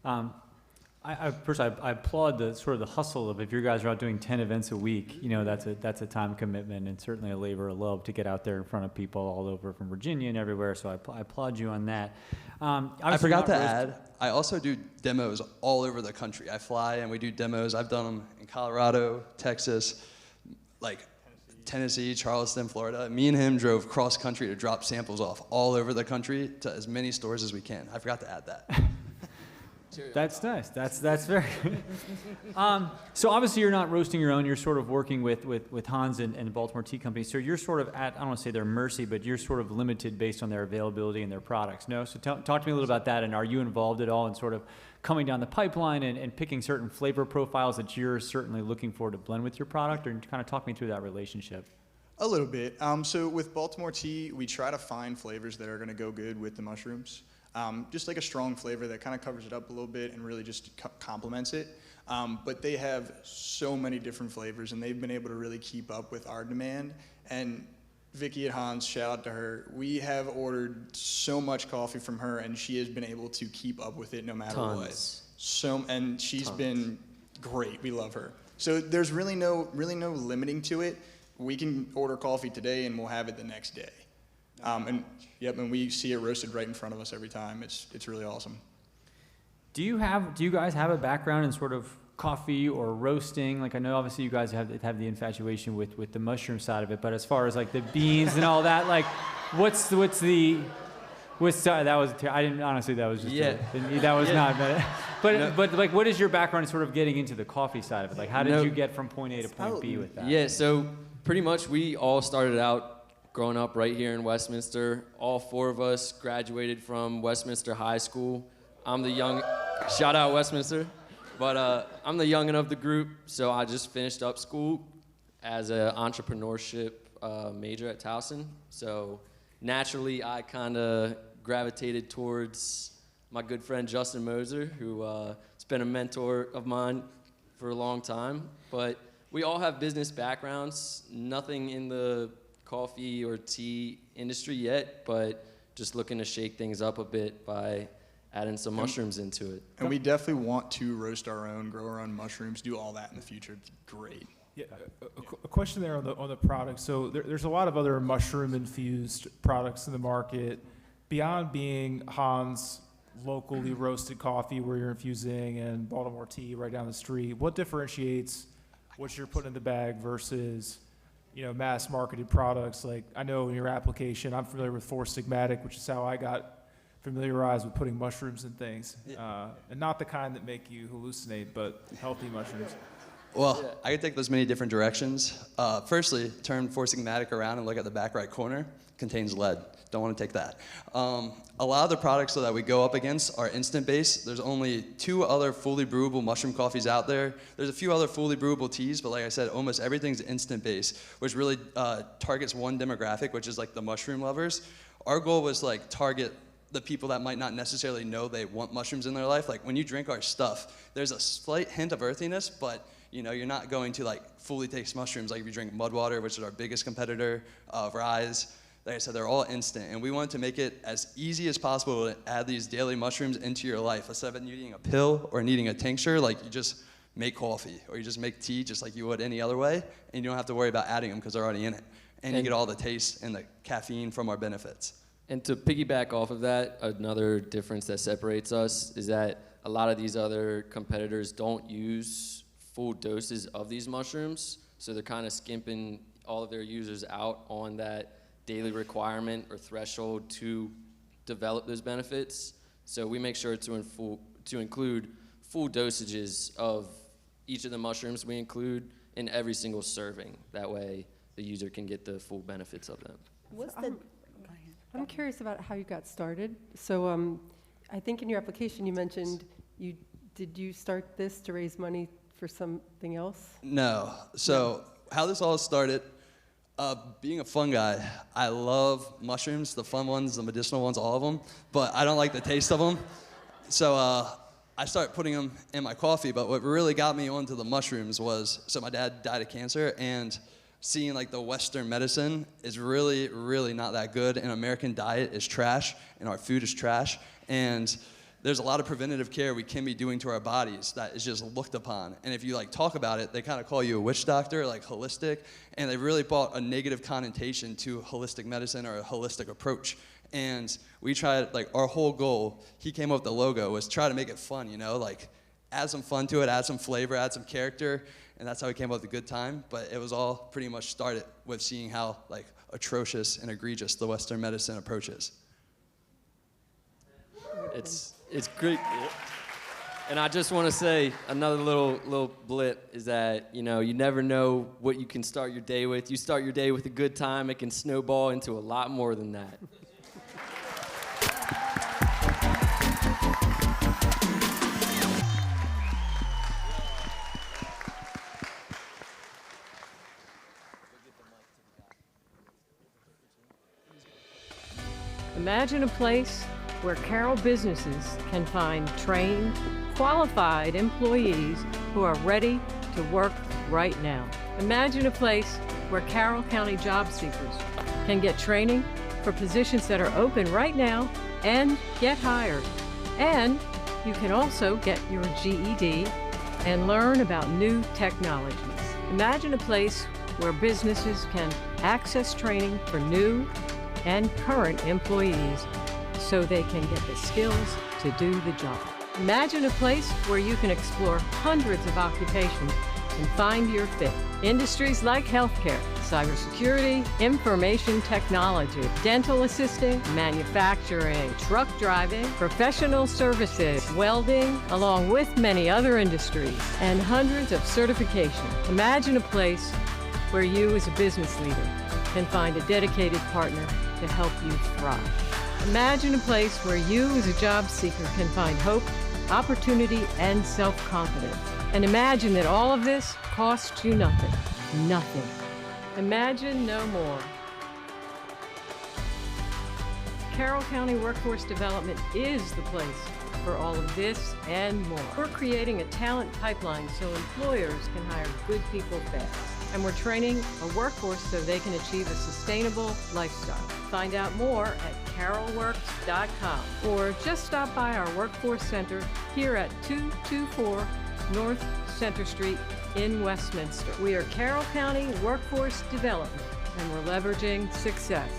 All right. I applaud the sort of the hustle of if you guys are out doing 10 events a week, you know, that's a time commitment and certainly a labor of love to get out there in front of people all over from Virginia and everywhere. So I applaud you on that. I forgot to add, I also do demos all over the country. I fly and we do demos. I've done them in Colorado, Texas, like Tennessee, Charleston, Florida. Me and him drove cross country to drop samples off all over the country to as many stores as we can. I forgot to add that. That's nice. That's very good. So obviously you're not roasting your own. You're sort of working with Hans and the Baltimore Tea Company. So you're sort of at, I don't want to say their mercy, but you're sort of limited based on their availability and their products. No? So talk to me a little about that. And are you involved at all in sort of coming down the pipeline and picking certain flavor profiles that you're certainly looking for to blend with your product? Or kind of talk me through that relationship. A little bit. So with Baltimore Tea, we try to find flavors that are going to go good with the mushrooms. Just like a strong flavor that kind of covers it up a little bit and really just complements it. But they have so many different flavors, and they've been able to really keep up with our demand. And Vicky at Hans, shout out to her. We have ordered so much coffee from her, and she has been able to keep up with it no matter what. And she's been great. We love her. So there's really no limiting to it. We can order coffee today, and we'll have it the next day. And we see it roasted right in front of us every time. It's really awesome. Do you guys have a background in sort of coffee or roasting? Like I know obviously you guys have the infatuation with the mushroom side of it, but as far as like the beans and all that, like sorry, that was I didn't honestly that was just that was not but like what is your background in sort of getting into the coffee side of it? Like how did you get from point A to point B with that? Yeah, so pretty much we all started out growing up right here in Westminster. All 4 of us graduated from Westminster High School. I'm the young, shout out Westminster, but I'm the youngin' of the group, so I just finished up school as an entrepreneurship major at Towson. So naturally, I kind of gravitated towards my good friend Justin Moser, who has been a mentor of mine for a long time, but we all have business backgrounds, nothing in the coffee or tea industry yet, but just looking to shake things up a bit by adding some mushrooms into it. And we definitely want to roast our own, grow our own mushrooms, do all that in the future. It'd be great. Yeah, a question there on the product. So there's a lot of other mushroom-infused products in the market. Beyond being Hans' locally roasted coffee where you're infusing and Baltimore tea right down the street, what differentiates what you're putting in the bag versus, you know, mass-marketed products? Like, I know in your application, I'm familiar with Four Sigmatic, which is how I got familiarized with putting mushrooms in things. And not the kind that make you hallucinate, but healthy mushrooms. Well, I could take those many different directions. Firstly, turn Four Sigmatic around and look at the back right corner. Contains lead. Don't want to take that. A lot of the products that we go up against are instant base. There's only 2 other fully brewable mushroom coffees out there. There's a few other fully brewable teas, but like I said, almost everything's instant base, which really targets one demographic, which is like the mushroom lovers. Our goal was like target the people that might not necessarily know they want mushrooms in their life. Like when you drink our stuff, there's a slight hint of earthiness, but you know, you're not going to like fully taste mushrooms like if you drink mud water, which is our biggest competitor, Rise. Like I said, they're all instant, and we wanted to make it as easy as possible to add these daily mushrooms into your life. Instead of needing a pill or needing a tincture, like you just make coffee or you just make tea just like you would any other way, and you don't have to worry about adding them because they're already in it. And you get all the taste and the caffeine from our benefits. And to piggyback off of that, another difference that separates us is that a lot of these other competitors don't use full doses of these mushrooms, so they're kind of skimping all of their users out on that daily requirement or threshold to develop those benefits. So we make sure to include full dosages of each of the mushrooms we include in every single serving. That way the user can get the full benefits of them. I'm curious about how you got started. So I think in your application you mentioned did you start this to raise money for something else? No. So how this all started, being a fun guy, I love mushrooms, the fun ones, the medicinal ones, all of them, but I don't like the taste of them. So I started putting them in my coffee, but what really got me onto the mushrooms was, so my dad died of cancer, and seeing like the Western medicine is really, really not that good, and American diet is trash, and our food is trash, and there's a lot of preventative care we can be doing to our bodies that is just looked upon. And if you like talk about it, they kind of call you a witch doctor, like holistic, and they really brought a negative connotation to holistic medicine or a holistic approach. And we tried, like our whole goal, he came up with the logo, was try to make it fun, you know, like add some fun to it, add some flavor, add some character, and that's how we came up with a good time. But it was all pretty much started with seeing how like atrocious and egregious the Western medicine approach is. It's great. And I just want to say another little blip is that, you know, you never know what you can start your day with. You start your day with a good time, it can snowball into a lot more than that. Imagine a place where Carroll businesses can find trained, qualified employees who are ready to work right now. Imagine a place where Carroll County job seekers can get training for positions that are open right now and get hired. And you can also get your GED and learn about new technologies. Imagine a place where businesses can access training for new and current employees so they can get the skills to do the job. Imagine a place where you can explore hundreds of occupations and find your fit. Industries like healthcare, cybersecurity, information technology, dental assisting, manufacturing, truck driving, professional services, welding, along with many other industries, and hundreds of certifications. Imagine a place where you as a business leader can find a dedicated partner to help you thrive. Imagine a place where you as a job seeker can find hope, opportunity, and self-confidence. And imagine that all of this costs you nothing. Nothing. Imagine no more. Carroll County Workforce Development is the place for all of this and more. We're creating a talent pipeline so employers can hire good people fast. And we're training a workforce so they can achieve a sustainable lifestyle. Find out more at carrollworks.com or just stop by our Workforce Center here at 224 North Center Street in Westminster. We are Carroll County Workforce Development, and we're leveraging success.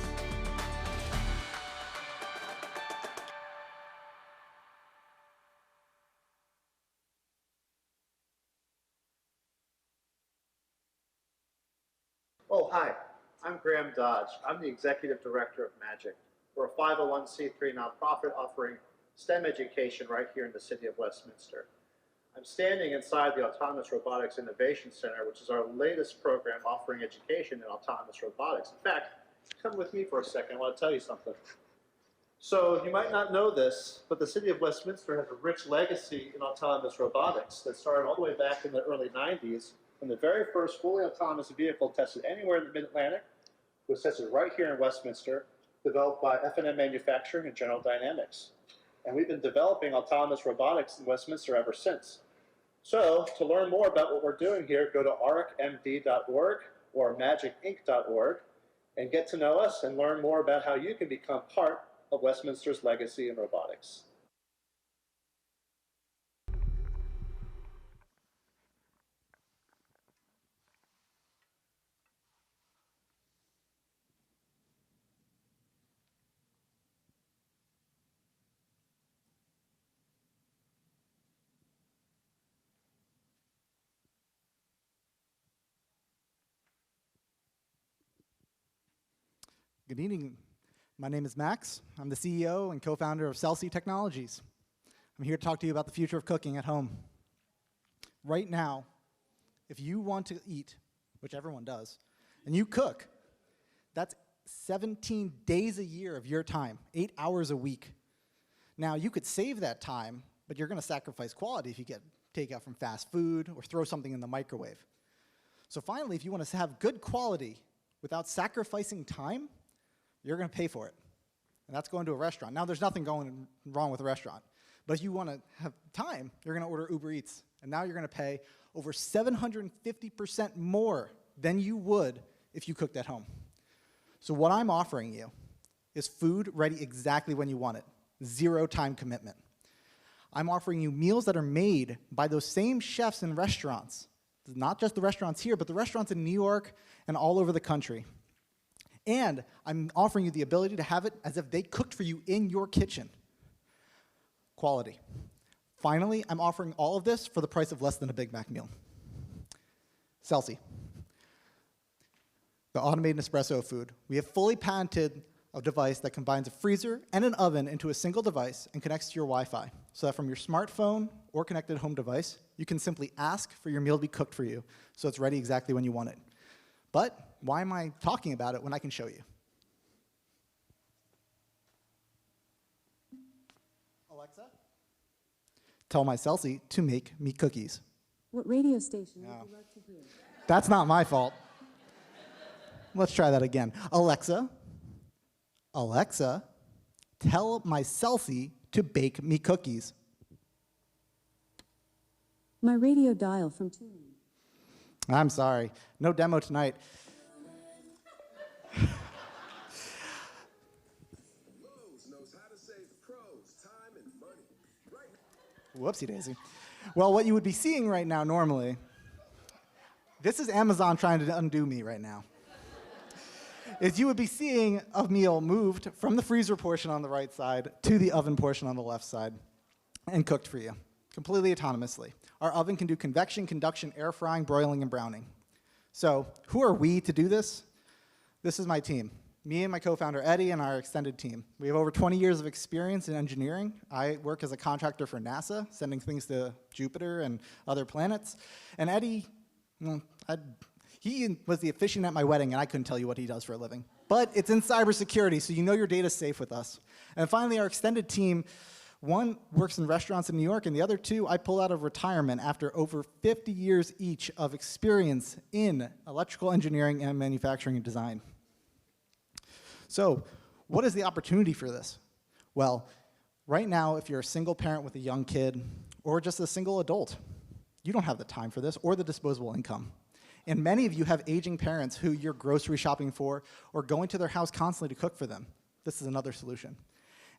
Oh, hi. I'm Graham Dodge. I'm the Executive Director of Magic. We're a 501c3 nonprofit offering STEM education right here in the city of Westminster. I'm standing inside the Autonomous Robotics Innovation Center, which is our latest program offering education in autonomous robotics. In fact, come with me for a second. I want to tell you something. So you might not know this, but the city of Westminster has a rich legacy in autonomous robotics that started all the way back in the early 90s. And the very first fully autonomous vehicle tested anywhere in the Mid-Atlantic was tested right here in Westminster, developed by F&M Manufacturing and General Dynamics. And we've been developing autonomous robotics in Westminster ever since. So to learn more about what we're doing here, go to arcmd.org or magicinc.org and get to know us and learn more about how you can become part of Westminster's legacy in robotics. Good evening. My name is Max. I'm the CEO and co-founder of Celsi Technologies. I'm here to talk to you about the future of cooking at home. Right now, if you want to eat, which everyone does, and you cook, that's 17 days a year of your time, 8 hours a week. Now, you could save that time, but you're going to sacrifice quality if you get takeout from fast food or throw something in the microwave. So finally, if you want to have good quality without sacrificing time, you're going to pay for it. And that's going to a restaurant. Now, there's nothing going wrong with a restaurant. But if you want to have time, you're going to order Uber Eats. And now you're going to pay over 750% more than you would if you cooked at home. So what I'm offering you is food ready exactly when you want it. 0 time commitment. I'm offering you meals that are made by those same chefs in restaurants. Not just the restaurants here, but the restaurants in New York and all over the country. And I'm offering you the ability to have it as if they cooked for you in your kitchen. Quality. Finally, I'm offering all of this for the price of less than a Big Mac meal. Celsi. The automated espresso of food. We have fully patented a device that combines a freezer and an oven into a single device and connects to your Wi-Fi, so that from your smartphone or connected home device, you can simply ask for your meal to be cooked for you, so it's ready exactly when you want it. But why am I talking about it when I can show you? Alexa, tell my Celsi to make me cookies. What radio station would you like to hear? That's not my fault. Let's try that again. Alexa, tell my Celsi to bake me cookies. My radio dial from tuning. I'm sorry. No demo tonight. Whoopsie daisy. Well, what you would be seeing right now normally, this is Amazon trying to undo me right now, is you would be seeing a meal moved from the freezer portion on the right side to the oven portion on the left side and cooked for you, completely autonomously. Our oven can do convection, conduction, air frying, broiling, and browning. So who are we to do this? This is my team. Me and my co-founder Eddie and our extended team. We have over 20 years of experience in engineering. I work as a contractor for NASA, sending things to Jupiter and other planets. And Eddie, well, he was the officiant at my wedding, and I couldn't tell you what he does for a living. But it's in cybersecurity, so you know your data's safe with us. And finally, our extended team, one works in restaurants in New York, and the other two I pulled out of retirement after over 50 years each of experience in electrical engineering and manufacturing and design. So what is the opportunity for this? Well, Right now, if you're a single parent with a young kid, or just a single adult, you don't have the time for this or the disposable income. And many of you have aging parents who you're grocery shopping for or going to their house constantly to cook for them. This is another solution.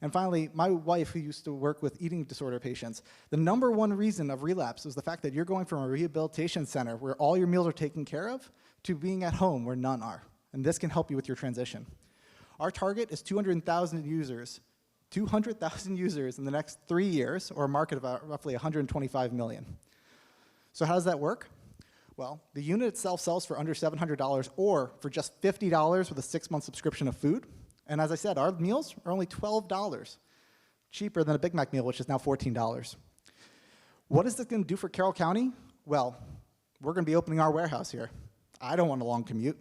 And finally, my wife, who used to work with eating disorder patients, the number one reason of relapse is the fact that you're going from a rehabilitation center where all your meals are taken care of to being at home where none are. And this can help you with your transition. Our target is 200,000 users. 200,000 users in the next 3 years, or a market of roughly 125 million. So how does that work? Well, the unit itself sells for under $700 or for just $50 with a 6-month subscription of food. And as I said, our meals are only $12, cheaper than a Big Mac meal, which is now $14. What is this going to do for Carroll County? Well, we're going to be opening our warehouse here. I don't want a long commute.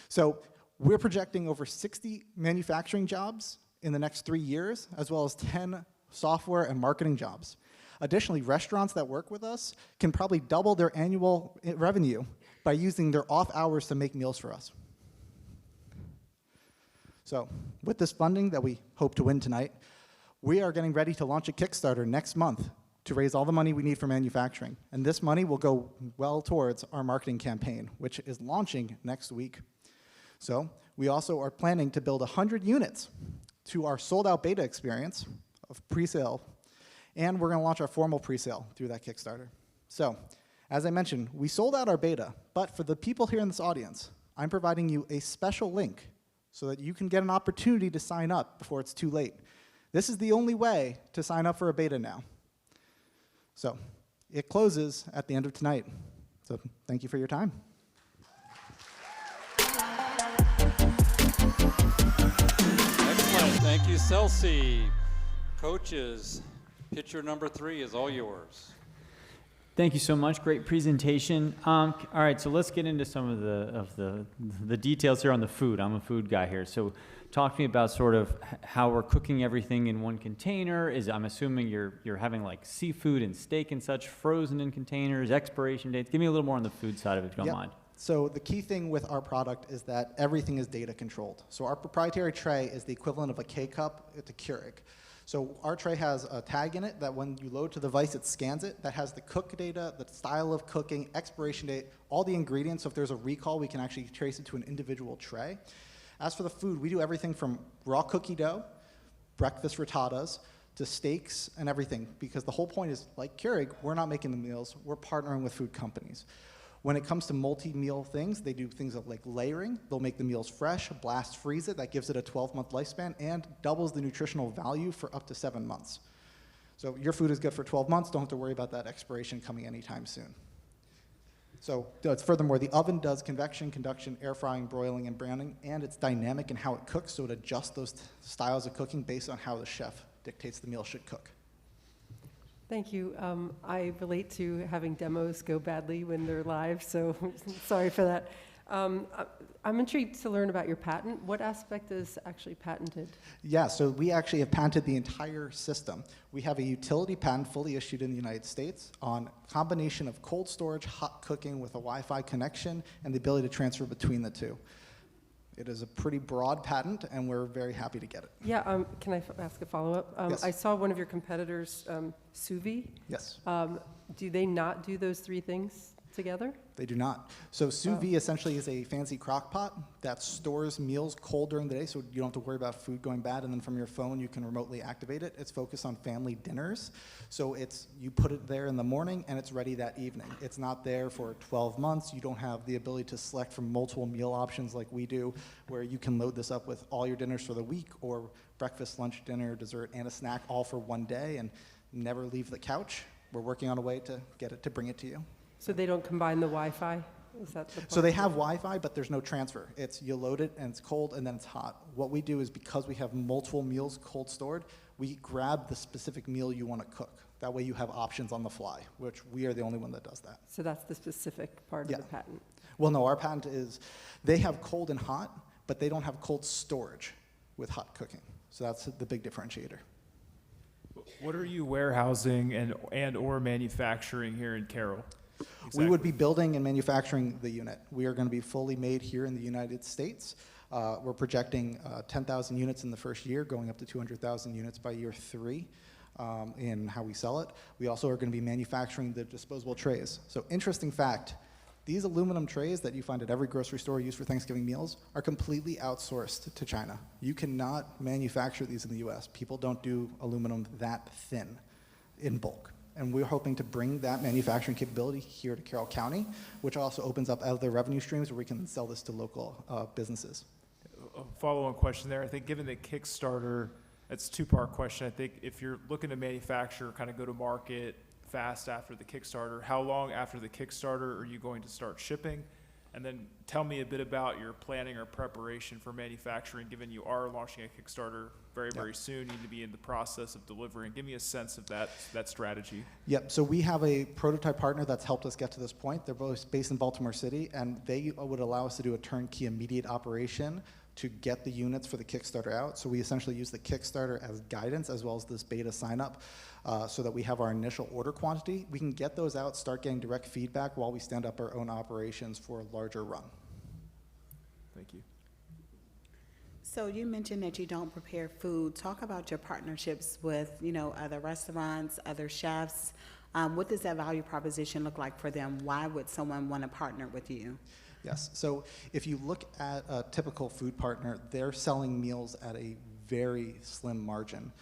So we're projecting over 60 manufacturing jobs in the next 3 years, as well as 10 software and marketing jobs. Additionally, restaurants that work with us can probably double their annual revenue by using their off hours to make meals for us. So with this funding that we hope to win tonight, we are getting ready to launch a Kickstarter next month to raise all the money we need for manufacturing. And this money will go well towards our marketing campaign, which is launching next week. So we also are planning to build 100 units to our sold-out beta experience of pre-sale, and we're going to launch our formal pre-sale through that Kickstarter. So, as I mentioned, we sold out our beta, but for the people here in this audience, I'm providing you a special link so that you can get an opportunity to sign up before it's too late. This is the only way to sign up for a beta now. So, it closes at the end of tonight. So, thank you for your time. Thank you, Celsi. Coaches, picture number 3 is all yours. Thank you so much. Great presentation. All right, so let's get into some of the details here on the food. I'm a food guy here, so talk to me about sort of how we're cooking everything in one container. I'm assuming you're having like seafood and steak and such frozen in containers, expiration dates. Give me a little more on the food side of it, if you don't mind. So the key thing with our product is that everything is data controlled. So our proprietary tray is the equivalent of a K-cup. It's a Keurig. So our tray has a tag in it that when you load to the device, it scans it. That has the cook data, the style of cooking, expiration date, all the ingredients. So if there's a recall, we can actually trace it to an individual tray. As for the food, we do everything from raw cookie dough, breakfast frittatas, to steaks and everything. Because the whole point is, like Keurig, we're not making the meals. We're partnering with food companies. When it comes to multi-meal things, they do things like layering. They'll make the meals fresh, blast freeze it. That gives it a 12-month lifespan and doubles the nutritional value for up to 7 months. So your food is good for 12 months. Don't have to worry about that expiration coming anytime soon. So furthermore, the oven does convection, conduction, air frying, broiling, and browning, and it's dynamic in how it cooks, so it adjusts those styles of cooking based on how the chef dictates the meal should cook. Thank you. I relate to having demos go badly when they're live, so sorry for that. I'm intrigued to learn about your patent. What aspect is actually patented? Yeah, so we actually have patented the entire system. We have a utility patent fully issued in the United States on combination of cold storage, hot cooking with a Wi-Fi connection, and the ability to transfer between the two. It is a pretty broad patent, and we're very happy to get it. Yeah, can I ask a follow-up? Yes. I saw one of your competitors, sous vide. Yes. Do they not do those 3 things together? They do not. So sous vide essentially is a fancy crock pot that stores meals cold during the day, so you don't have to worry about food going bad, and then from your phone you can remotely activate it. It's focused on family dinners. So you put it there in the morning and it's ready that evening. It's not there for 12 months. You don't have the ability to select from multiple meal options like we do, where you can load this up with all your dinners for the week, or breakfast, lunch, dinner, dessert, and a snack all for one day, and never leave the couch. We're working on a way to get it to bring it to you. So they don't combine the Wi-Fi? Is that the So they have Wi-Fi, but there's no transfer. It's you load it and it's cold and then it's hot. What we do is, because we have multiple meals cold stored, we grab the specific meal you want to cook. That way you have options on the fly, which we are the only one that does that. So that's the specific part of the patent? Well, no, our patent is they have cold and hot, but they don't have cold storage with hot cooking. So that's the big differentiator. What are you warehousing and or manufacturing here in Carroll? Exactly. We would be building and manufacturing the unit. We are going to be fully made here in the United States. We're projecting 10,000 units in the first year, going up to 200,000 units by year 3. in how we sell it. We also are going to be manufacturing the disposable trays. So interesting fact, these aluminum trays that you find at every grocery store used for Thanksgiving meals are completely outsourced to China. You cannot manufacture these in the US. People don't do aluminum that thin in bulk. And we're hoping to bring that manufacturing capability here to Carroll County, which also opens up other revenue streams where we can sell this to local businesses. A follow-on question there. I think given the Kickstarter, it's a two-part question. I think if you're looking to manufacture, kind of go to market fast after the Kickstarter, how long after the Kickstarter are you going to start shipping? And then tell me a bit about your planning or preparation for manufacturing, given you are launching a Kickstarter very soon, you need to be in the process of delivering. Give me a sense of that strategy. Yep, so we have a prototype partner that's helped us get to this point. They're both based in Baltimore City, and they would allow us to do a turnkey immediate operation to get the units for the Kickstarter out. So we essentially use the Kickstarter as guidance as well as this beta sign up so that we have our initial order quantity. We can get those out, start getting direct feedback while we stand up our own operations for a larger run. Thank you. So you mentioned that you don't prepare food. Talk about your partnerships with, other restaurants, other chefs. What does that value proposition look like for them? Why would someone want to partner with you? Yes, so if you look at a typical food partner, they're selling meals at a very slim margin.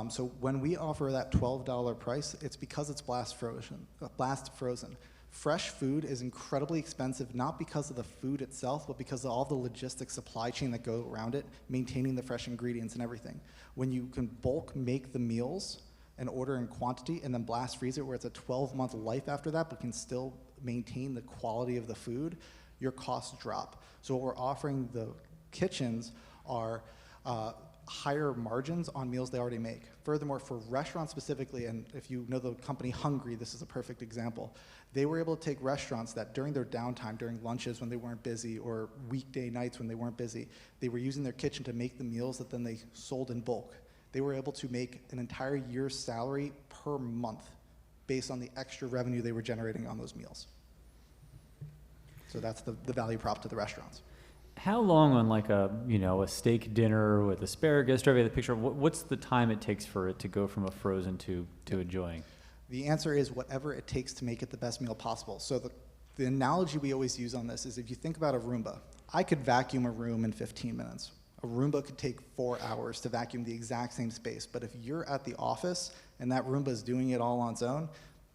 So when we offer that $12 price, it's because it's blast frozen. Fresh food is incredibly expensive, not because of the food itself, but because of all the logistics supply chain that go around it, maintaining the fresh ingredients and everything. When you can bulk make the meals and order in quantity and then blast freeze it where it's a 12-month life after that, but can still maintain the quality of the food, your costs drop. So what we're offering the kitchens are higher margins on meals they already make. Furthermore, for restaurants specifically, and if you know the company Hungry, this is a perfect example. They were able to take restaurants that during their downtime, during lunches when they weren't busy, or weekday nights when they weren't busy, they were using their kitchen to make the meals that then they sold in bulk. They were able to make an entire year's salary per month based on the extra revenue they were generating on those meals. So that's the value prop to the restaurants. How long on like a steak dinner with asparagus, drive the picture, what's the time it takes for it to go from a frozen to enjoying? The answer is whatever it takes to make it the best meal possible. So the analogy we always use on this is if you think about a Roomba, I could vacuum a room in 15 minutes. A Roomba could take 4 hours to vacuum the exact same space. But if you're at the office and that Roomba is doing it all on its own,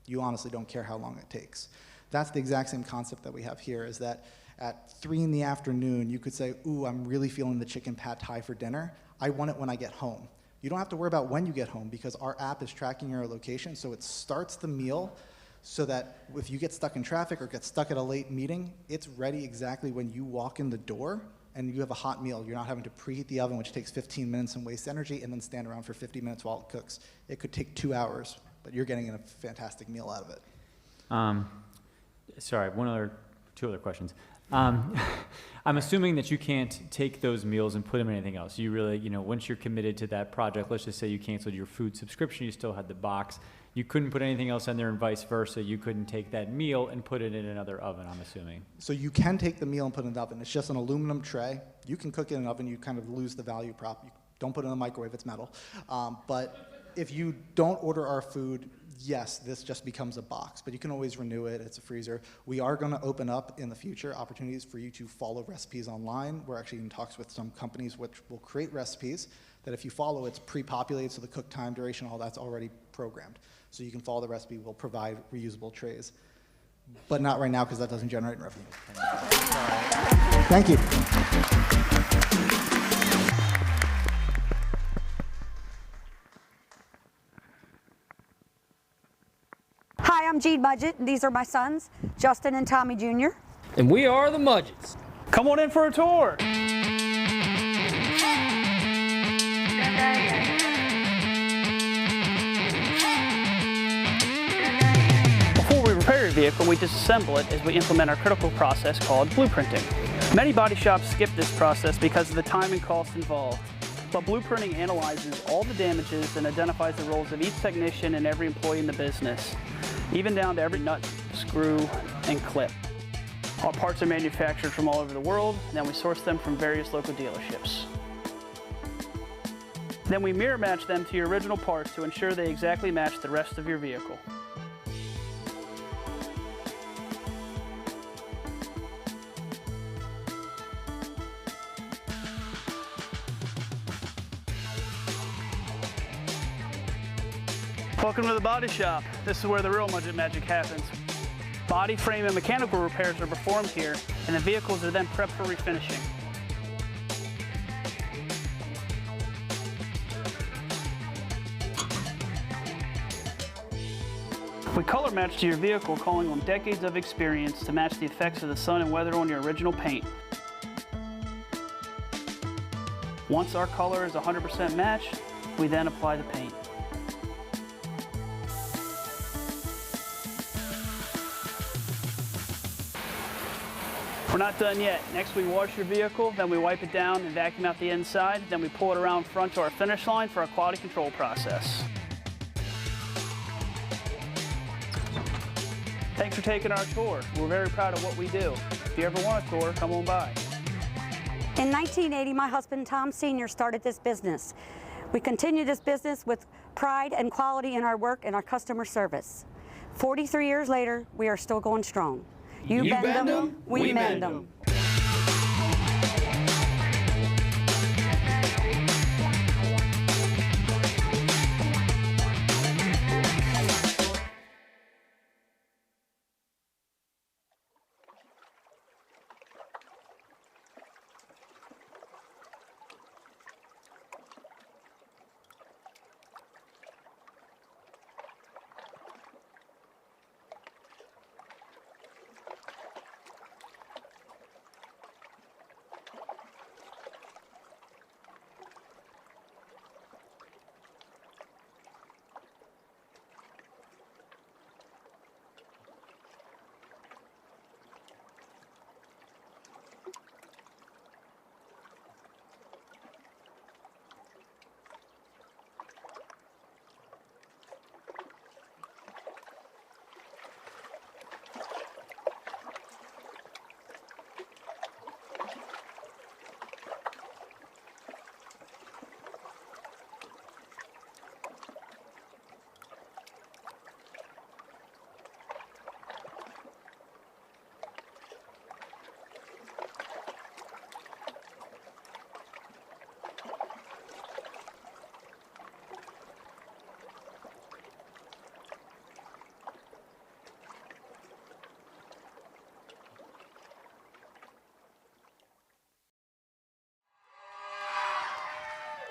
you honestly don't care how long it takes. That's the exact same concept that we have here, is that at 3 in the afternoon, you could say, ooh, I'm really feeling the chicken pad thai for dinner. I want it when I get home. You don't have to worry about when you get home because our app is tracking your location, so it starts the meal so that if you get stuck in traffic or get stuck at a late meeting, it's ready exactly when you walk in the door and you have a hot meal. You're not having to preheat the oven, which takes 15 minutes and wastes energy, and then stand around for 50 minutes while it cooks. It could take 2 hours, but you're getting a fantastic meal out of it. Sorry, two other questions. I'm assuming that you can't take those meals and put them in anything else. You really, once you're committed to that project, let's just say you canceled your food subscription, you still had the box, you couldn't put anything else in there and vice versa. You couldn't take that meal and put it in another oven, I'm assuming. So you can take the meal and put it in the oven. It's just an aluminum tray. You can cook it in an oven, you kind of lose the value prop. You don't put it in the microwave, it's metal. But if you don't order our food, yes, this just becomes a box, but you can always renew it. It's a freezer. We are going to open up in the future opportunities for you to follow recipes online. We're actually in talks with some companies which will create recipes that if you follow, it's pre-populated, so the cook time, duration, all that's already programmed. So you can follow the recipe. We'll provide reusable trays, but not right now because that doesn't generate revenue. Thank you. Hi, I'm Jean Mudgett, and these are my sons, Justin and Tommy Jr. And we are the Mudgetts. Come on in for a tour. Before we repair your vehicle, we disassemble it as we implement our critical process called blueprinting. Many body shops skip this process because of the time and cost involved. But blueprinting analyzes all the damages and identifies the roles of each technician and every employee in the business, even down to every nut, screw, and clip. Our parts are manufactured from all over the world, and then we source them from various local dealerships. Then we mirror match them to your original parts to ensure they exactly match the rest of your vehicle. Welcome to the body shop. This is where the real magic happens. Body, frame, and mechanical repairs are performed here, and the vehicles are then prepped for refinishing. We color match to your vehicle, calling on decades of experience to match the effects of the sun and weather on your original paint. Once our color is 100% matched, we then apply the paint. We're not done yet. Next we wash your vehicle, then we wipe it down and vacuum out the inside, then we pull it around front to our finish line for our quality control process. Thanks for taking our tour. We're very proud of what we do. If you ever want a tour, come on by. In 1980, my husband, Tom Sr., started this business. We continue this business with pride and quality in our work and our customer service. 43 years later, we are still going strong. You bend them, we mend them.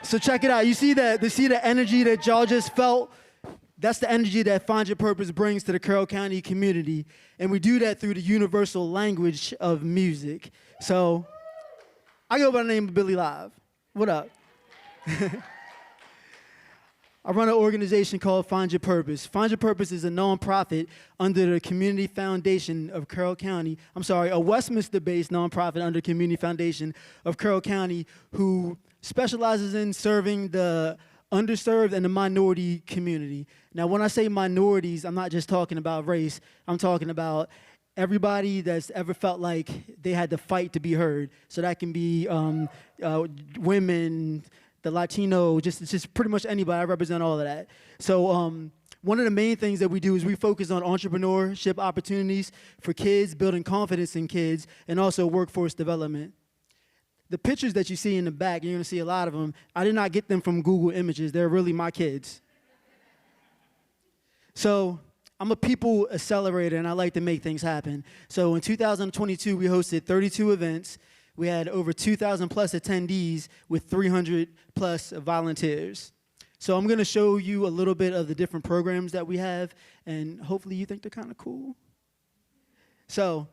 So check it out. You see the energy that y'all just felt? That's the energy that Find Your Purpose brings to the Carroll County community. And we do that through the universal language of music. So I go by the name of Billy Live. What up? I run an organization called Find Your Purpose. Find Your Purpose is a nonprofit under the Community Foundation of Carroll County. I'm sorry, a Westminster-based nonprofit under Community Foundation of Carroll County who specializes in serving the underserved and the minority community. Now, when I say minorities, I'm not just talking about race. I'm talking about everybody that's ever felt like they had to fight to be heard. So that can be women, the Latino, just pretty much anybody. I represent all of that. So one of the main things that we do is we focus on entrepreneurship opportunities for kids, building confidence in kids, and also workforce development. The pictures that you see in the back, you're going to see a lot of them. I did not get them from Google Images. They're really my kids. So I'm a people accelerator, and I like to make things happen. So in 2022, we hosted 32 events. We had over 2,000 plus attendees with 300 plus volunteers. So I'm going to show you a little bit of the different programs that we have, and hopefully you think they're kind of cool. So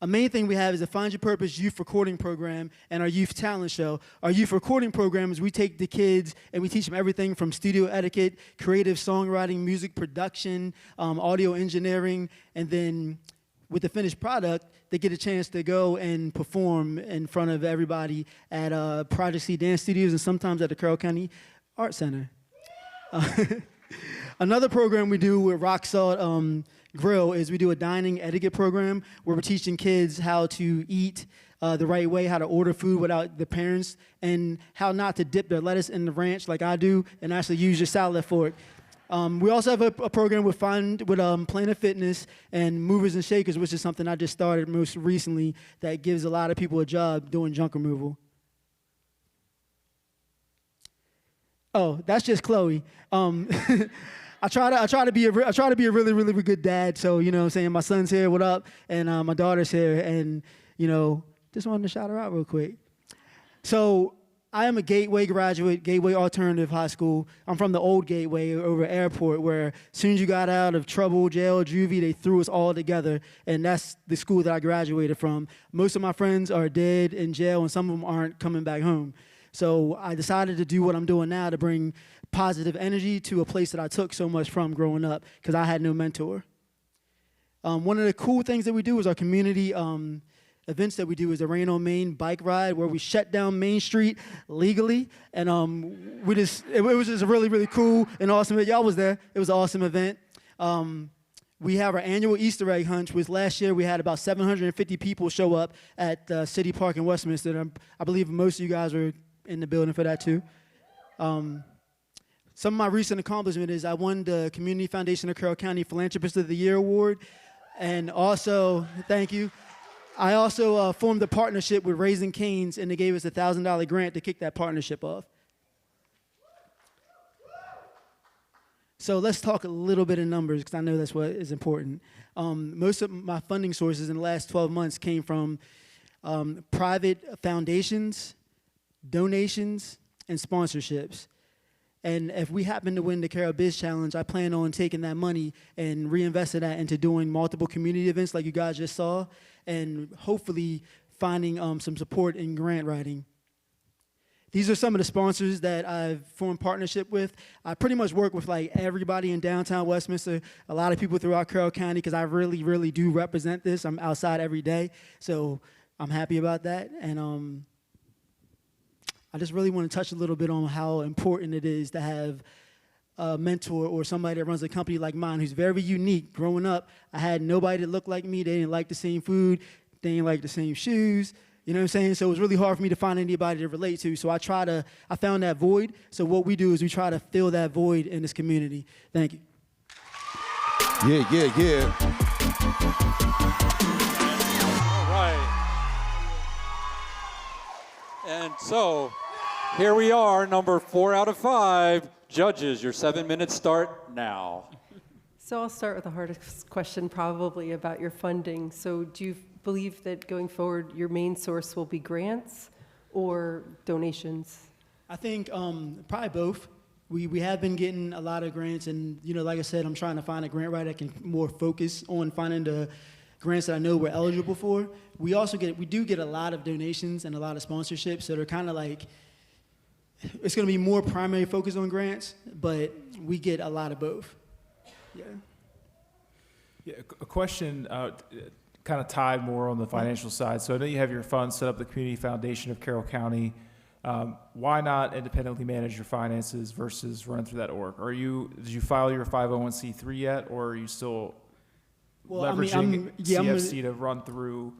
a main thing we have is a Find Your Purpose youth recording program and our youth talent show. Our youth recording program is we take the kids and we teach them everything from studio etiquette, creative songwriting, music production, audio engineering, and then with the finished product, they get a chance to go and perform in front of everybody at Project C Dance Studios and sometimes at the Carroll County Arts Center. Another program we do with Rock Salt Grill is we do a dining etiquette program where we're teaching kids how to eat the right way, how to order food without the parents, and how not to dip their lettuce in the ranch like I do and actually use your salad fork. We also have a program with Planet Fitness and Movers and Shakers, which is something I just started most recently that gives a lot of people a job doing junk removal. Oh, that's just Chloe. I try to be a really, really good dad. So, you know what I'm saying, my son's here, what up? And my daughter's here. And, you know, just wanted to shout her out real quick. So I am a Gateway graduate, Gateway Alternative High School. I'm from the old Gateway over Airport, where as soon as you got out of trouble, jail, juvie, they threw us all together. And that's the school that I graduated from. Most of my friends are dead in jail, and some of them aren't coming back home. So I decided to do what I'm doing now to bring positive energy to a place that I took so much from growing up because I had no mentor. One of the cool things that we do is our community events that we do is the Rain on Main bike ride where we shut down Main Street legally. And it was just a really, really cool and awesome event. Y'all was there. It was an awesome event. We have our annual Easter egg hunt, which last year we had about 750 people show up at City Park in Westminster. I believe most of you guys were in the building for that too. Some of my recent accomplishment is I won the Community Foundation of Carroll County Philanthropist of the Year Award. And also, thank you, I also formed a partnership with Raising Cane's, and they gave us a $1,000 grant to kick that partnership off. So let's talk a little bit of numbers, because I know that's what is important. Most of my funding sources in the last 12 months came from private foundations, donations, and sponsorships. And if we happen to win the Carroll Biz Challenge, I plan on taking that money and reinvesting that into doing multiple community events like you guys just saw, and hopefully finding some support in grant writing. These are some of the sponsors that I've formed partnership with. I pretty much work with like everybody in downtown Westminster, a lot of people throughout Carroll County, because I really, really do represent this. I'm outside every day, so I'm happy about that. And I just really want to touch a little bit on how important it is to have a mentor or somebody that runs a company like mine who's very unique. Growing up, I had nobody that looked like me. They didn't like the same food. They didn't like the same shoes. You know what I'm saying? So it was really hard for me to find anybody to relate to. So I found that void. So what we do is we try to fill that void in this community. Thank you. Yeah. All right. And so here we are, number 4 out of 5. Judges, your 7 minutes start now. So I'll start with the hardest question probably about your funding. So do you believe that going forward your main source will be grants or donations? I think probably both. We have been getting a lot of grants, and you know, like I said, I'm trying to find a grant writer that can more focus on finding the grants that I know we're eligible for. We do get a lot of donations and a lot of sponsorships that are kind of like, it's going to be more primary focused on grants, but we get a lot of both. Yeah, a question kind of tied more on the financial side. So I know you have your fund set up, the Community Foundation of Carroll County. Why not independently manage your finances versus run through that org? Did you file your 501c3 yet, or are you still leveraging CFC to run through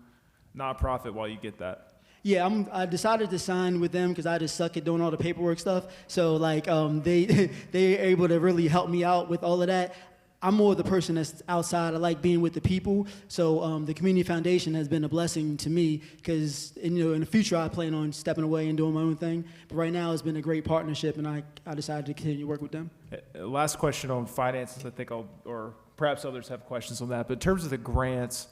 nonprofit while you get that? Yeah, I decided to sign with them because I just suck at doing all the paperwork stuff. So like they're able to really help me out with all of that. I'm more the person that's outside. I like being with the people. So the Community Foundation has been a blessing to me because in the future I plan on stepping away and doing my own thing. But right now it's been a great partnership, and I decided to continue to work with them. Last question on finances. I think or perhaps others have questions on that. But in terms of the grants,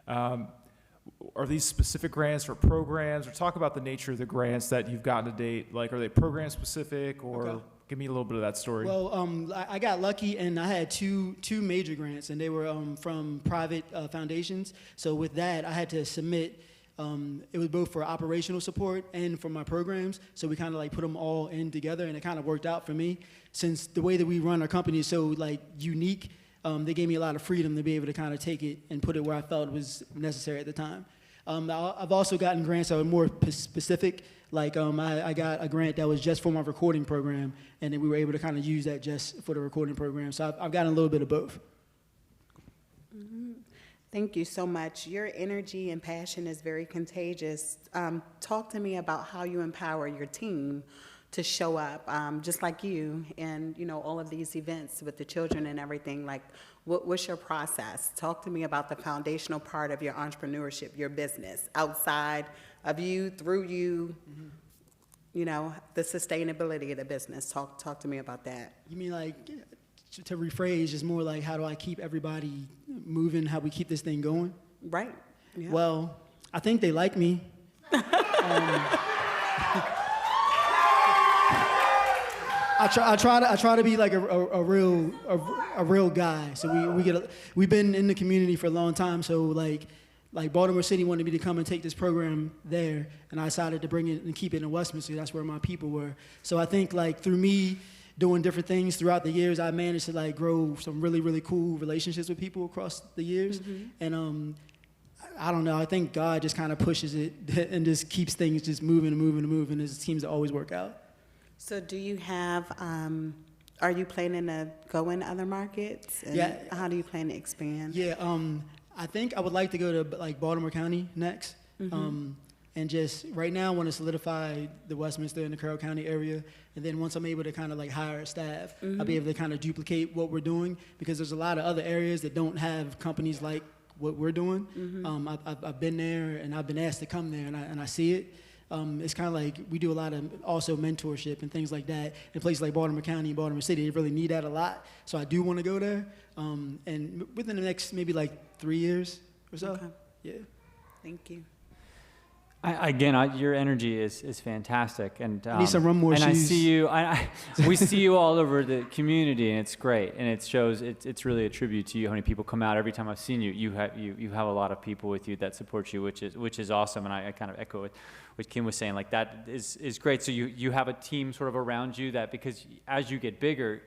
are these specific grants or programs? Or talk about the nature of the grants that you've gotten to date. Like, are they program specific, or okay. Give me a little bit of that story. Well, I got lucky, and I had two major grants, and they were from private foundations. So with that, I had to submit. It was both for operational support and for my programs. So we kind of like put them all in together, and it kind of worked out for me. Since the way that we run our company is so like unique, they gave me a lot of freedom to be able to kind of take it and put it where I felt it was necessary at the time. I've also gotten grants that were more specific. Like I got a grant that was just for my recording program, and then we were able to kind of use that just for the recording program. So I've gotten a little bit of both. Mm-hmm. Thank you so much. Your energy and passion is very contagious. Talk to me about how you empower your team to show up, just like you, and all of these events with the children and everything. Like, what's your process? Talk to me about the foundational part of your entrepreneurship, your business, outside of you, through you. The sustainability of the business. Talk to me about that. You mean like, to rephrase, is more like how do I keep everybody moving, how we keep this thing going? Right. Yeah. Well, I think they like me. I try to be like a real guy. So we've been in the community for a long time. So like Baltimore City wanted me to come and take this program there, and I decided to bring it and keep it in Westminster. That's where my people were. So I think like through me doing different things throughout the years, I managed to like grow some really, really cool relationships with people across the years. Mm-hmm. And I don't know, I think God just kind of pushes it and just keeps things just moving and moving and moving. It seems to always work out. So do you have, are you planning to go in other markets? And yeah. How do you plan to expand? Yeah, I think I would like to go to like Baltimore County next. Mm-hmm. And just right now I want to solidify the Westminster and the Carroll County area. And then once I'm able to kind of like hire a staff, mm-hmm. I'll be able to kind of duplicate what we're doing, because there's a lot of other areas that don't have companies like what we're doing. Mm-hmm. I've been there and I've been asked to come there, and I see it. It's kind of like we do a lot of also mentorship and things like that in places like Baltimore County and Baltimore City. They really need that a lot. So I do want to go there. And within the next maybe like 3 years or so. Okay. Yeah. Thank you. Your energy is fantastic, and need some rum more and shoes. I see you. We see you all over the community, and it's great, and it shows. It's really a tribute to you. How many people come out every time I've seen you? You have a lot of people with you that support you, which is awesome, and I kind of echo what Kim was saying. Like that is great. So you have a team sort of around you that, because as you get bigger,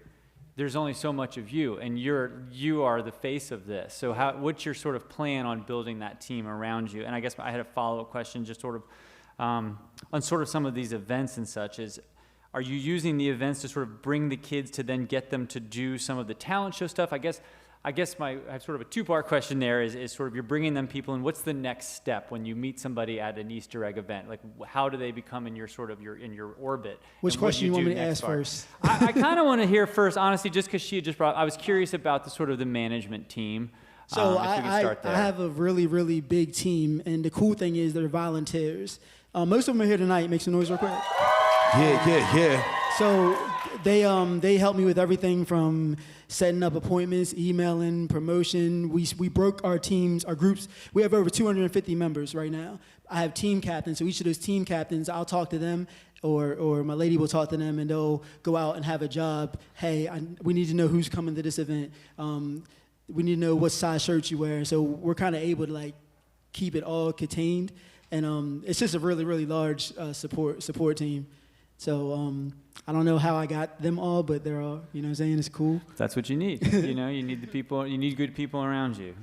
there's only so much of you, and you are the face of this. So what's your sort of plan on building that team around you? And I guess I had a follow-up question, just sort of on sort of some of these events and such. Are you using the events to sort of bring the kids to then get them to do some of the talent show stuff? I guess I have sort of a two-part question there. Is sort of you're bringing them people, and what's the next step when you meet somebody at an Easter egg event? Like, how do they become in your orbit? Which question you want me to ask first? I kind of want to hear first, honestly, just because she just brought. I was curious about the management team. So I have a really, really big team, and the cool thing is they're volunteers. Most of them are here tonight. Make some noise real quick. Yeah. So they help me with everything from setting up appointments, emailing, promotion. We broke our groups. We have over 250 members right now. I have team captains, so each of those team captains, I'll talk to them, or my lady will talk to them, and they'll go out and have a job. Hey, we need to know who's coming to this event. We need to know what size shirts you wear. So we're kind of able to like keep it all contained, and it's just a really, really large support team. So I don't know how I got them all, but they're all, you know what I'm saying, it's cool. That's what you need. You need the people, you need good people around you.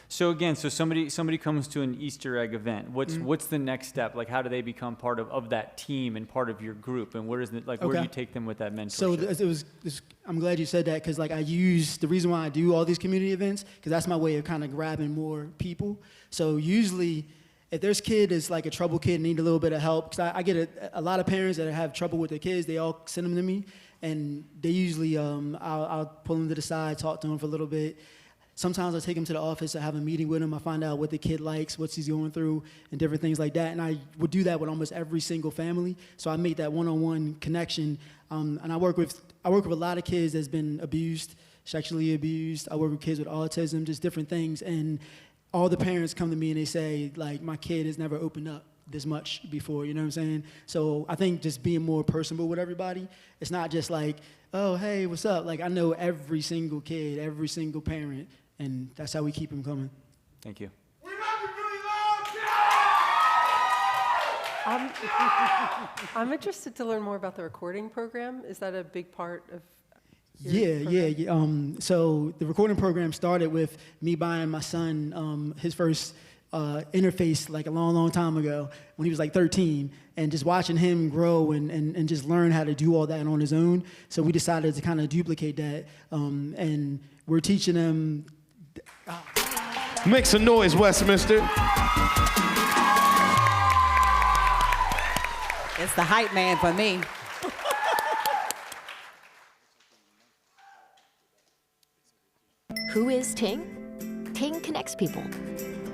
So somebody comes to an Easter egg event. What's the next step? Like, how do they become part of that team and part of your group? And where do you take them with that mentorship? So I'm glad you said that, because like the reason why I do all these community events, because that's my way of kind of grabbing more people. So usually, if there's kid that's like a trouble kid and need a little bit of help, because I get a lot of parents that have trouble with their kids, they all send them to me, and they usually, I'll pull them to the side, talk to them for a little bit. Sometimes I take them to the office, I have a meeting with them, I find out what the kid likes, what he's going through, and different things like that, and I would do that with almost every single family, so I make that one-on-one connection, and I work with a lot of kids that's been abused, sexually abused. I work with kids with autism, just different things, and all the parents come to me and they say, like, my kid has never opened up this much before, you know what I'm saying? So I think just being more personable with everybody, it's not just like, oh, hey, what's up? Like, I know every single kid, every single parent, and that's how we keep them coming. Thank you. I'm interested to learn more about the recording program. Is that a big part of Yeah. So the recording program started with me buying my son his first interface like a long time ago when he was like 13, and just watching him grow and just learn how to do all that on his own. So we decided to kind of duplicate that, and we're teaching him. Make some noise, Westminster. It's the hype man for me. Who is Ting? Ting connects people.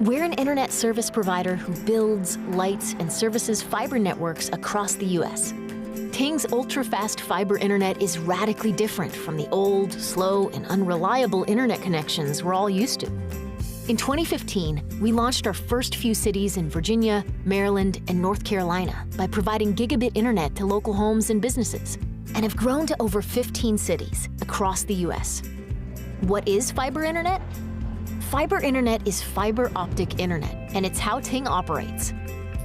We're an internet service provider who builds, lights, and services fiber networks across the U.S. Ting's ultra-fast fiber internet is radically different from the old, slow, and unreliable internet connections we're all used to. In 2015, we launched our first few cities in Virginia, Maryland, and North Carolina by providing gigabit internet to local homes and businesses, and have grown to over 15 cities across the U.S. What is fiber internet? Fiber internet is fiber optic internet, and it's how Ting operates.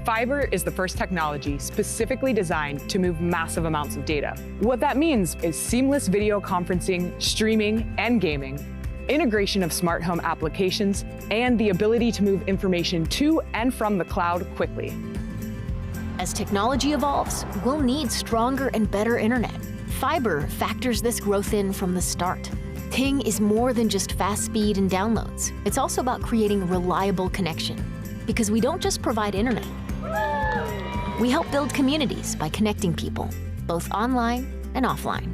Fiber is the first technology specifically designed to move massive amounts of data. What that means is seamless video conferencing, streaming, and gaming, integration of smart home applications, and the ability to move information to and from the cloud quickly. As technology evolves, we'll need stronger and better internet. Fiber factors this growth in from the start. Ting is more than just fast speed and downloads. It's also about creating a reliable connection. Because we don't just provide internet. We help build communities by connecting people, both online and offline.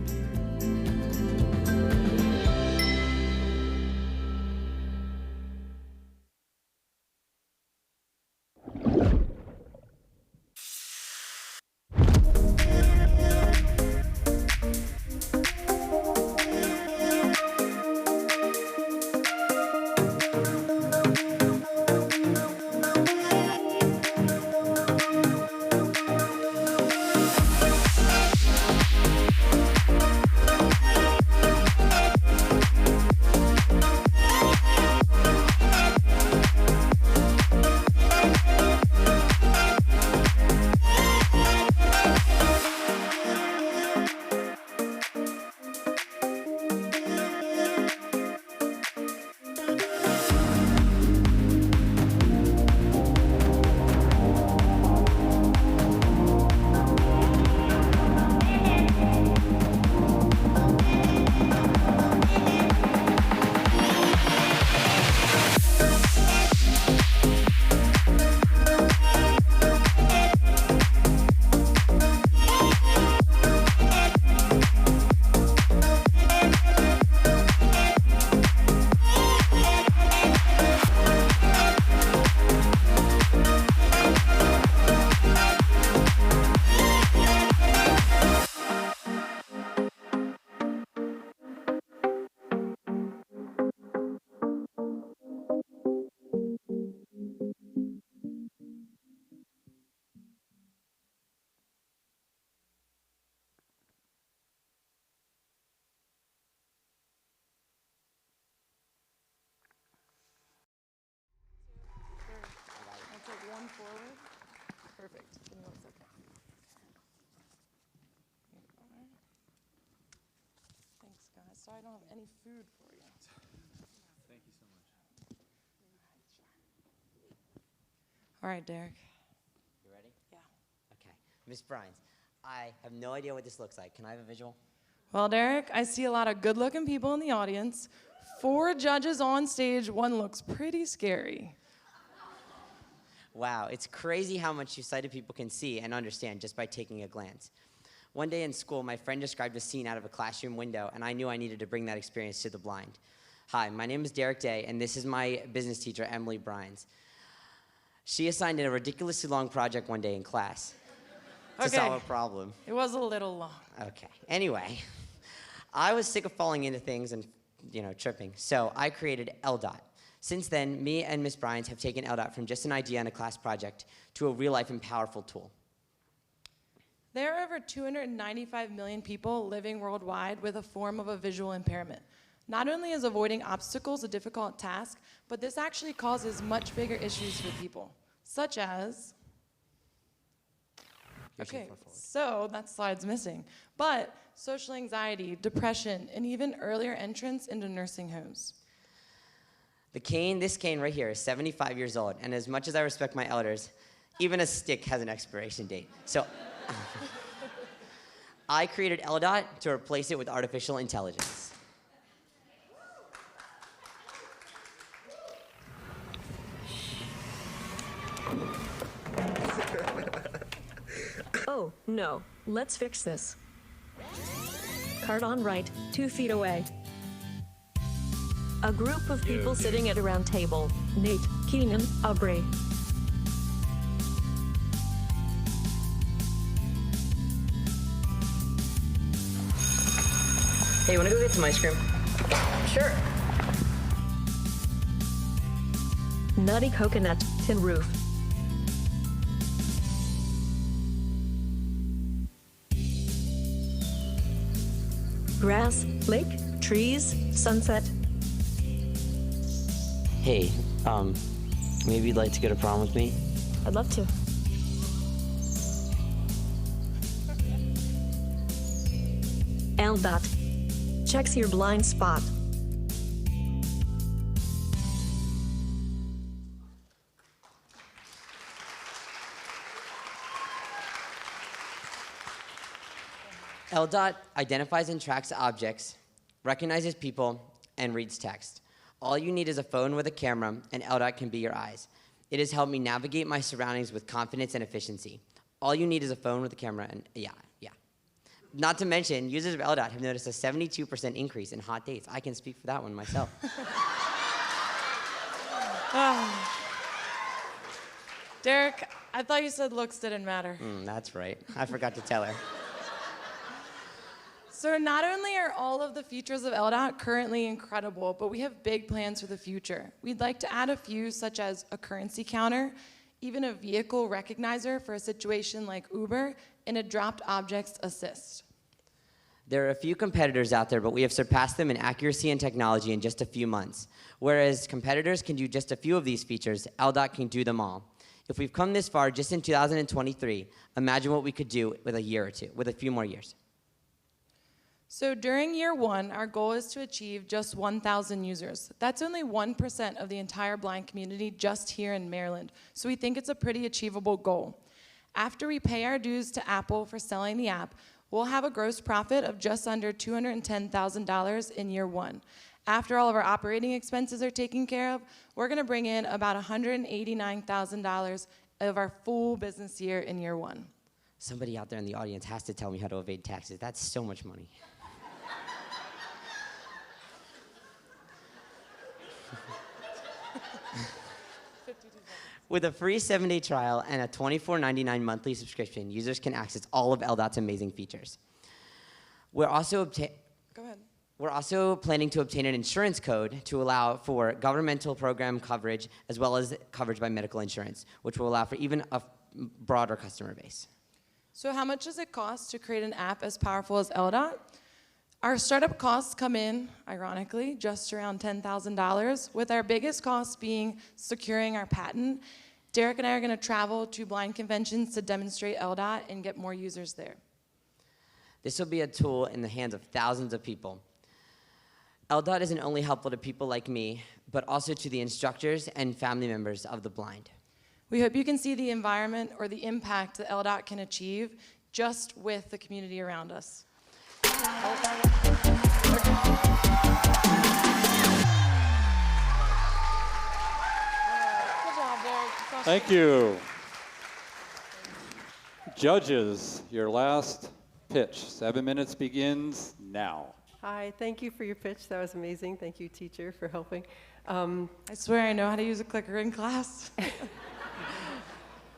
One forward. Perfect. Give me 1 second. Thanks, guys. Sorry I don't have any food for you. Thank you so much. All right, Derek. You ready? Yeah. Okay. Miss Brines, I have no idea what this looks like. Can I have a visual? Well, Derek, I see a lot of good-looking people in the audience. 4 judges on stage. One looks pretty scary. Wow, it's crazy how much you sighted people can see and understand just by taking a glance. One day in school, my friend described a scene out of a classroom window, and I knew I needed to bring that experience to the blind. Hi, my name is Derek Day, and this is my business teacher, Emily Brines. She assigned a ridiculously long project one day in class to solve a problem. It was a little long. Okay, anyway, I was sick of falling into things and, tripping, so I created LDOT. Since then, me and Ms. Brines have taken LDOT from just an idea on a class project to a real-life and powerful tool. There are over 295 million people living worldwide with a form of a visual impairment. Not only is avoiding obstacles a difficult task, but this actually causes much bigger issues for people, such as... Okay, so that slide's missing. But social anxiety, depression, and even earlier entrance into nursing homes. This cane right here is 75 years old, and as much as I respect my elders, even a stick has an expiration date. So I created LDOT to replace it with artificial intelligence. Oh, no. Let's fix this. Cart on right, 2 feet away. A group of people sitting at a round table. Nate, Keenan, Aubrey. Hey, wanna go get some ice cream? Sure. Nutty coconut, tin roof. Grass, lake, trees, sunset. Hey, maybe you'd like to go to prom with me? I'd love to. LDOT. Checks your blind spot. LDOT identifies and tracks objects, recognizes people, and reads text. All you need is a phone with a camera, and LDOT can be your eyes. It has helped me navigate my surroundings with confidence and efficiency. All you need is a phone with a camera, and yeah. Not to mention, users of LDOT have noticed a 72% increase in hot dates. I can speak for that one myself. Derek, I thought you said looks didn't matter. That's right. I forgot to tell her. So not only are all of the features of LDOT currently incredible, but we have big plans for the future. We'd like to add a few, such as a currency counter, even a vehicle recognizer for a situation like Uber, and a dropped objects assist. There are a few competitors out there, but we have surpassed them in accuracy and technology in just a few months. Whereas competitors can do just a few of these features, LDOT can do them all. If we've come this far just in 2023, imagine what we could do with a few more years. So during year one, our goal is to achieve just 1,000 users. That's only 1% of the entire blind community just here in Maryland. So we think it's a pretty achievable goal. After we pay our dues to Apple for selling the app, we'll have a gross profit of just under $210,000 in year one. After all of our operating expenses are taken care of, we're gonna bring in about $189,000 of our full business year in year one. Somebody out there in the audience has to tell me how to evade taxes. That's so much money. With a free 7-day trial and a $24.99 monthly subscription, users can access all of LDOT's amazing features. We're also planning to obtain an insurance code to allow for governmental program coverage as well as coverage by medical insurance, which will allow for even a broader customer base. So how much does it cost to create an app as powerful as LDOT? Our startup costs come in, ironically, just around $10,000, with our biggest cost being securing our patent. Derek and I are going to travel to blind conventions to demonstrate LDOT and get more users there. This will be a tool in the hands of thousands of people. LDOT isn't only helpful to people like me, but also to the instructors and family members of the blind. We hope you can see the environment or the impact that LDOT can achieve just with the community around us. Thank you. Judges, your last pitch. 7 minutes begins now. Hi, thank you for your pitch. That was amazing. Thank you, teacher, for helping. I swear I know how to use a clicker in class. All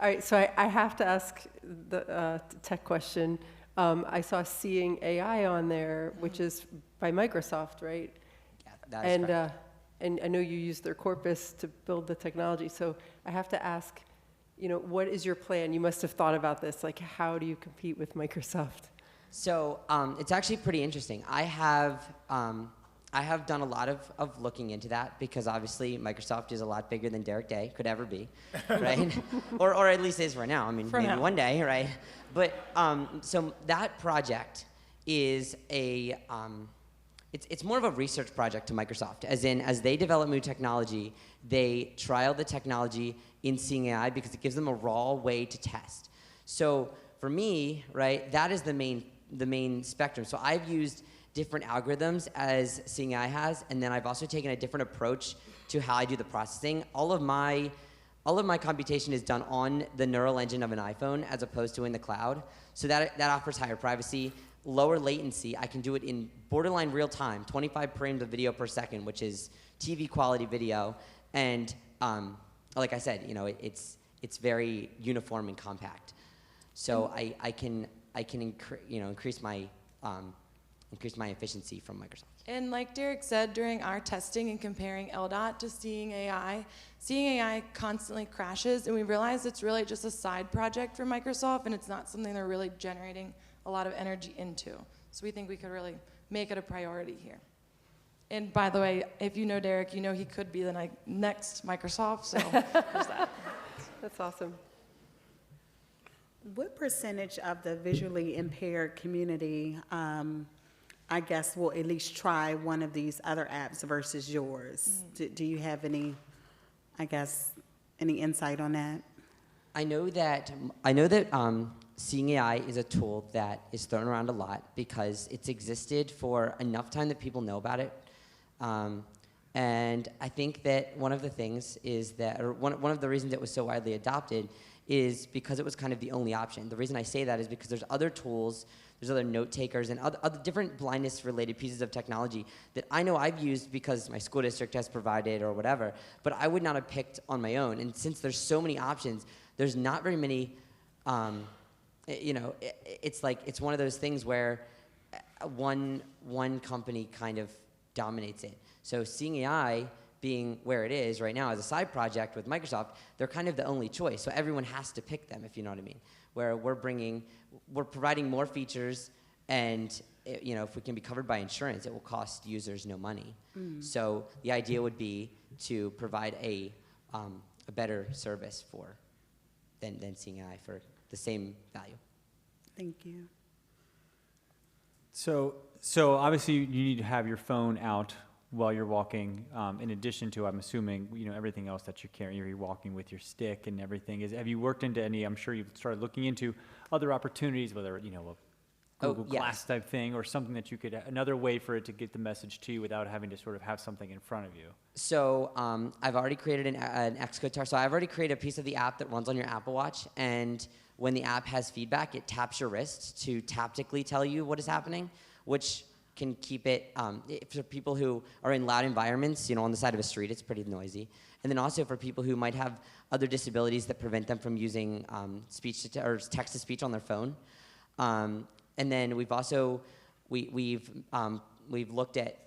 right, so I have to ask the tech question. I saw Seeing AI on there, which is by Microsoft, right? Yeah, that is correct. And I know you use their corpus to build the technology, so I have to ask, what is your plan? You must have thought about this. Like, how do you compete with Microsoft? So it's actually pretty interesting. I have done a lot of looking into that because obviously Microsoft is a lot bigger than Derek Day could ever be, right? or at least is right now. I mean, maybe one day, right? But so that project is it's more of a research project to Microsoft, as they develop new technology, they trial the technology in Seeing AI because it gives them a raw way to test. So for me, right, that is the main spectrum. So I've used different algorithms as Seeing AI has, and then I've also taken a different approach to how I do the processing. All of my all of my computation is done on the neural engine of an iPhone as opposed to in the cloud. So that offers higher privacy, lower latency. I can do it in borderline real time, 25 frames of video per second, which is TV quality video. And like I said, it's very uniform and compact. So I can increase my efficiency from Microsoft. And like Derek said, during our testing and comparing LDOT to Seeing AI constantly crashes, and we realized it's really just a side project for Microsoft, and it's not something they're really generating a lot of energy into. So we think we could really make it a priority here. And by the way, if you know Derek, you know he could be the next Microsoft, so there's that. That's awesome. What percentage of the visually impaired community, I guess, will at least try one of these other apps versus yours? Do you have any insight on that? I know that Seeing AI is a tool that is thrown around a lot because it's existed for enough time that people know about it. And I think that one of the things is that, or one of the reasons it was so widely adopted is because it was kind of the only option. The reason I say that is because there's other tools, there's other note takers and other different blindness related pieces of technology that I know I've used because my school district has provided or whatever, but I would not have picked on my own. And since there's so many options, there's not very many, it's one of those things where one company kind of dominates it. So Seeing AI being where it is right now as a side project with Microsoft, they're kind of the only choice. So everyone has to pick them, if you know what I mean. Where we're providing more features, and if we can be covered by insurance, it will cost users no money. So the idea would be to provide a better service than Seeing AI for the same value. Thank you. So obviously you need to have your phone out while you're walking, in addition to, I'm assuming, everything else that you're carrying. You're walking with your stick and everything. Have you worked into any, I'm sure you've started looking into other opportunities, whether, a Google Glass type thing or something that you could, another way for it to get the message to you without having to sort of have something in front of you? So I've already created an Xcode tower. So I've already created a piece of the app that runs on your Apple Watch, and when the app has feedback, it taps your wrist to taptically tell you what is happening, which can keep it, for people who are in loud environments, on the side of a street, it's pretty noisy. And then also for people who might have other disabilities that prevent them from using or text-to-speech on their phone. And then we've also, we've looked at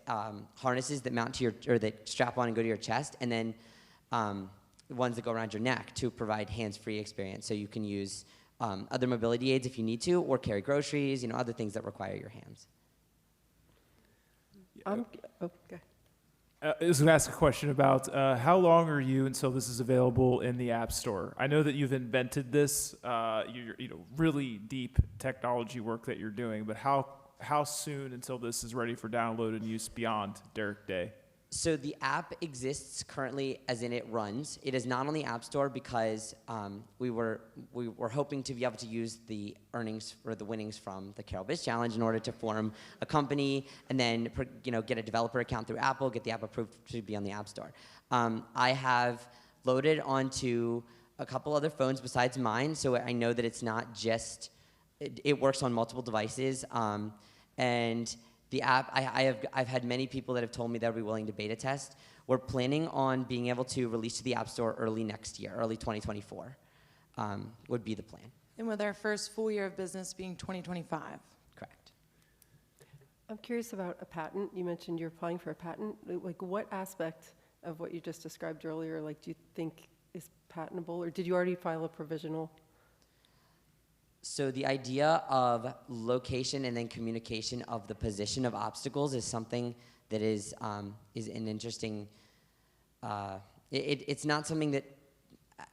harnesses that mount to your, or that strap on and go to your chest, and then ones that go around your neck to provide hands-free experience. So you can use other mobility aids if you need to, or carry groceries, other things that require your hands. Okay. I was going to ask a question about how long are you until this is available in the App Store? I know that you've invented this, really deep technology work that you're doing, but how soon until this is ready for download and use beyond Derek Day? So the app exists currently, as in it runs. It is not on the App Store because we were hoping to be able to use the earnings or the winnings from the Carroll Biz Challenge in order to form a company and then get a developer account through Apple, get the app approved to be on the App Store. I have loaded onto a couple other phones besides mine, so I know that it's not just it works on multiple devices, and the app, I've had many people that have told me they'll be willing to beta test. We're planning on being able to release to the App Store early next year, early 2024 would be the plan. And with our first full year of business being 2025. Correct. I'm curious about a patent. You mentioned you're applying for a patent. Like, what aspect of what you just described earlier, do you think is patentable, or did you already file a provisional? So the idea of location and then communication of the position of obstacles is something that is an interesting. It's not something that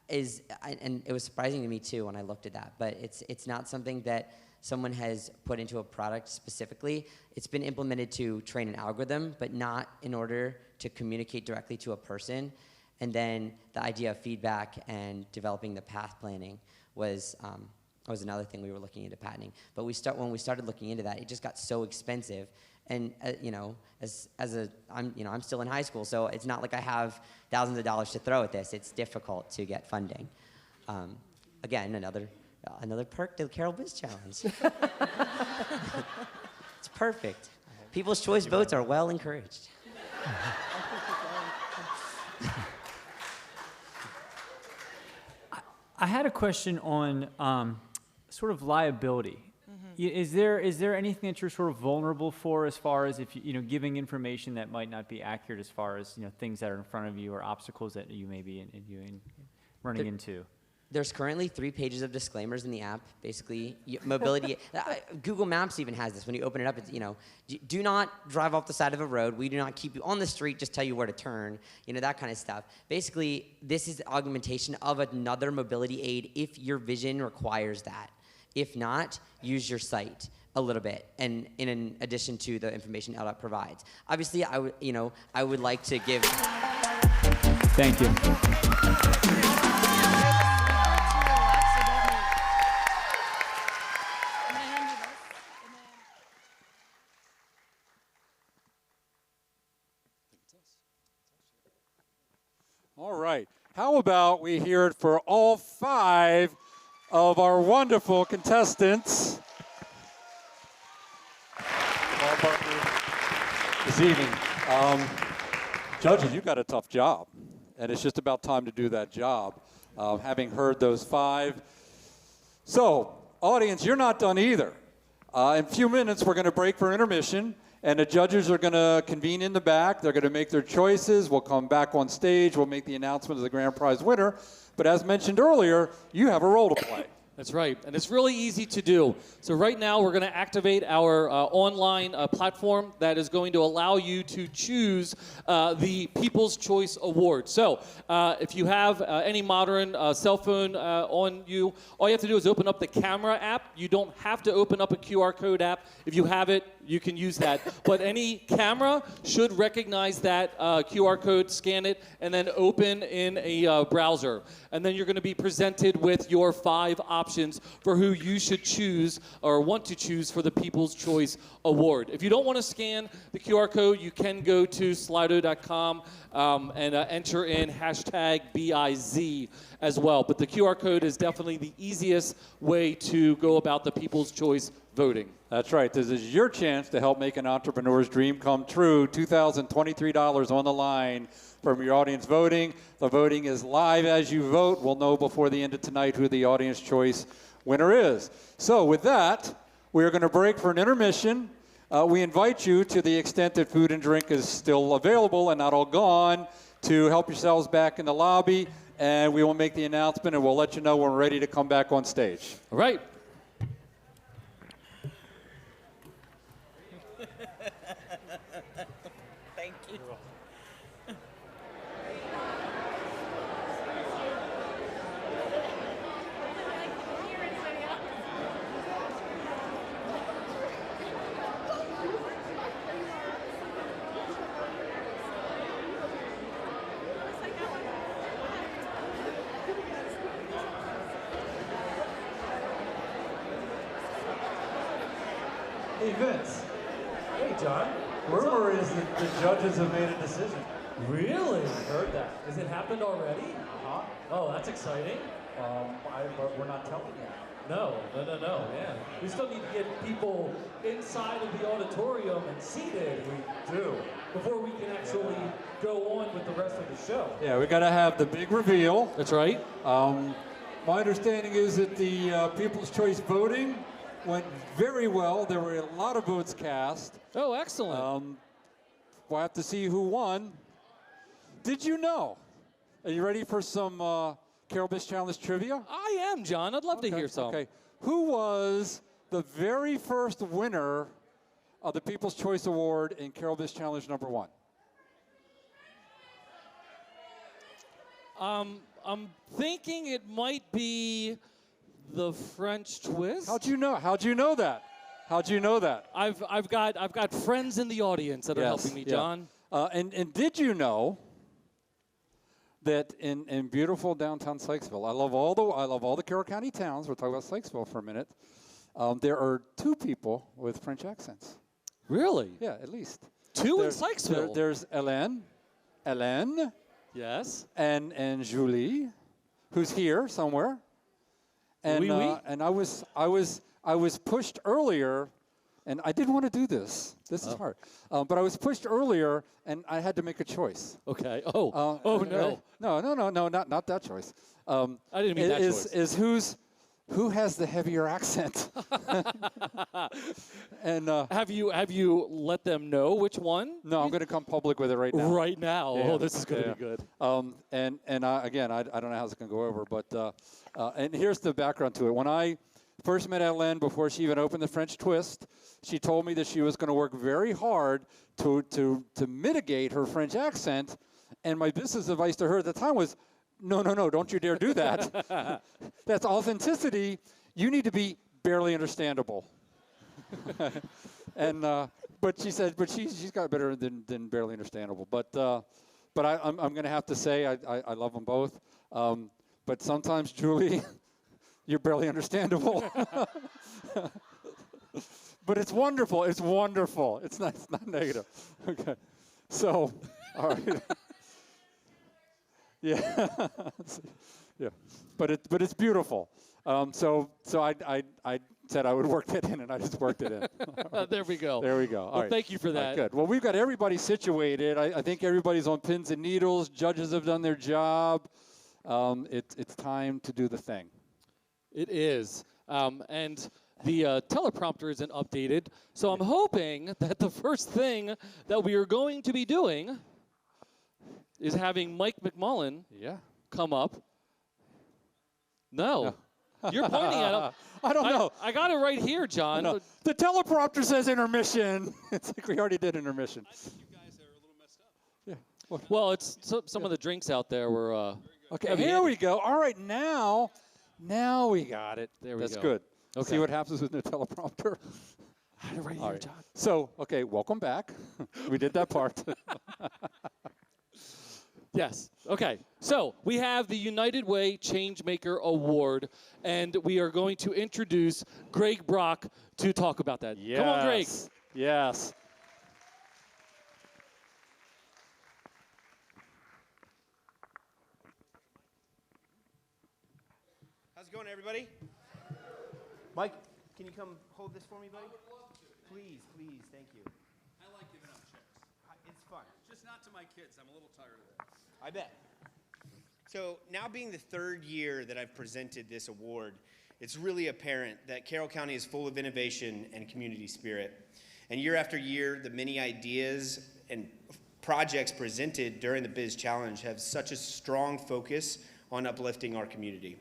is, and it was surprising to me too when I looked at that. But it's not something that someone has put into a product specifically. It's been implemented to train an algorithm, but not in order to communicate directly to a person. And then the idea of feedback and developing the path planning was another thing we were looking into patenting. But when we started looking into that, it just got so expensive, And I'm still in high school, so it's not like I have thousands of dollars to throw at this. It's difficult to get funding. Again, another perk to the Carroll Biz Challenge. It's perfect. People's choice votes are well encouraged. I had a question on sort of liability. Is there anything that you're sort of vulnerable for as far as if giving information that might not be accurate as far as things that are in front of you or obstacles that you may be running into? There's currently 3 pages of disclaimers in the app. Basically, mobility. Google Maps even has this. When you open it up, it's do not drive off the side of a road. We do not keep you on the street. Just tell you where to turn. That kind of stuff. Basically, this is augmentation of another mobility aid if your vision requires that. If not, use your sight a little bit, and in addition to the information LDOT provides. Obviously, I would like to give. Thank you. All right. How about we hear it for all 5 of our wonderful contestants this evening. Judges, you got a tough job, and it's just about time to do that job, having heard those 5. So, audience, you're not done either. In a few minutes, we're going to break for intermission, and the judges are going to convene in the back. They're going to make their choices. We'll come back on stage. We'll make the announcement of the grand prize winner. But as mentioned earlier, you have a role to play. That's right, and it's really easy to do. So right now we're going to activate our online platform that is going to allow you to choose the People's Choice Award. So if you have any modern cell phone on you, all you have to do is open up the camera app. You don't have to open up a QR code app. If you have it, you can use that. But any camera should recognize that QR code, scan it, and then open in a browser. And then you're going to be presented with your 5 options for who you should choose or want to choose for the People's Choice Award. If you don't want to scan the QR code, you can go to slido.com and enter in #BIZ as well. But the QR code is definitely the easiest way to go about the People's Choice voting. That's right. This is your chance to help make an entrepreneur's dream come true. $2,023 on the line from your audience voting. The voting is live as you vote. We'll know before the end of tonight who the audience choice winner is. So with that, we are going to break for an intermission. We invite you, to the extent that food and drink is still available and not all gone, to help yourselves back in the lobby, and we will make the announcement, and we'll let you know when we're ready to come back on stage. All right. Thank you. Hey, Vince. Hey, John. Rumor is that the judges have made a decision. Really? Heard that. Has it happened already? Uh-huh. Oh, that's exciting. But we're not telling you. No, yeah. We still need to get people inside of the auditorium and seated. We do. Before we can actually go on with the rest of the show. Yeah, we got to have the big reveal. That's right. My understanding is that the People's Choice voting went very well. There were a lot of votes cast. Oh, excellent. We'll have to see who won. Did you know? Are you ready for some Carroll Biz Challenge trivia? I am, John. I'd love to hear some. Okay. Who was the very first winner of the People's Choice Award in Carroll Biz Challenge #1? I'm thinking it might be the French twist. How'd you know? How'd you know that? How'd you know that? I've got friends in the audience that are helping me, John. And did you know that in beautiful downtown Sykesville, I love all the Carroll County towns. We'll talk about Sykesville for a minute. There are 2 people with French accents. Really? Yeah, at least. Two in Sykesville. There's Hélène. Yes. And Julie, who's here somewhere. And Oui. and I was pushed earlier, and I didn't want to do this. This is hard. But I was pushed earlier, and I had to make a choice. Okay. Oh. No. No, not that choice. I didn't mean that choice. Is who has the heavier accent? And have you let them know which one? no, I'm going to come public with it right now. Right now. Yeah. Oh, this is going to be good. And again, I don't know how it's going to go over, but and here's the background to it. When I first met Hélène, before she even opened the French Twist, she told me that she was going to work very hard to mitigate her French accent. And my business advice to her at the time was, no, don't you dare do that. That's authenticity. You need to be barely understandable. And but she said, but she's got better than barely understandable. But I'm going to have to say I love them both. But sometimes, Julie, you're barely understandable. But it's wonderful. It's wonderful. It's not negative. Okay. So, all right. Yeah. Yeah. But it's beautiful. So I said I would work that in, and I just worked it in. There we go. There we go. Well, thank you for that. All right, good. Well, we've got everybody situated. I think everybody's on pins and needles. Judges have done their job. It's time to do the thing. It is. And the teleprompter isn't updated, so I'm hoping that the first thing that we are going to be doing is having Mike McMullen come up. No. You're pointing at him. I don't know. I got it right here, John. No. The teleprompter says intermission. It's like we already did intermission. I think you guys are a little messed up. Yeah. Well, it's some of the drinks out there were. Okay, here we go. All right, now we got it. There we That's go. good. Okay. See what happens with the teleprompter. I had it right All here, right. John. So, okay, welcome back. We did that part. Yes. Okay. So we have the United Way Changemaker Award, and we are going to introduce Greg Brock to talk about that. Yes. Come on, Greg. Yes. How's it going, everybody? Mike, can you come hold this for me, buddy? I would love to. Please, thank you. I like giving out checks. It's fun. Just not to my kids. I'm a little tired of that. I bet. So now being the third year that I've presented this award, it's really apparent that Carroll County is full of innovation and community spirit. And year after year, the many ideas and projects presented during the Biz Challenge have such a strong focus on uplifting our community.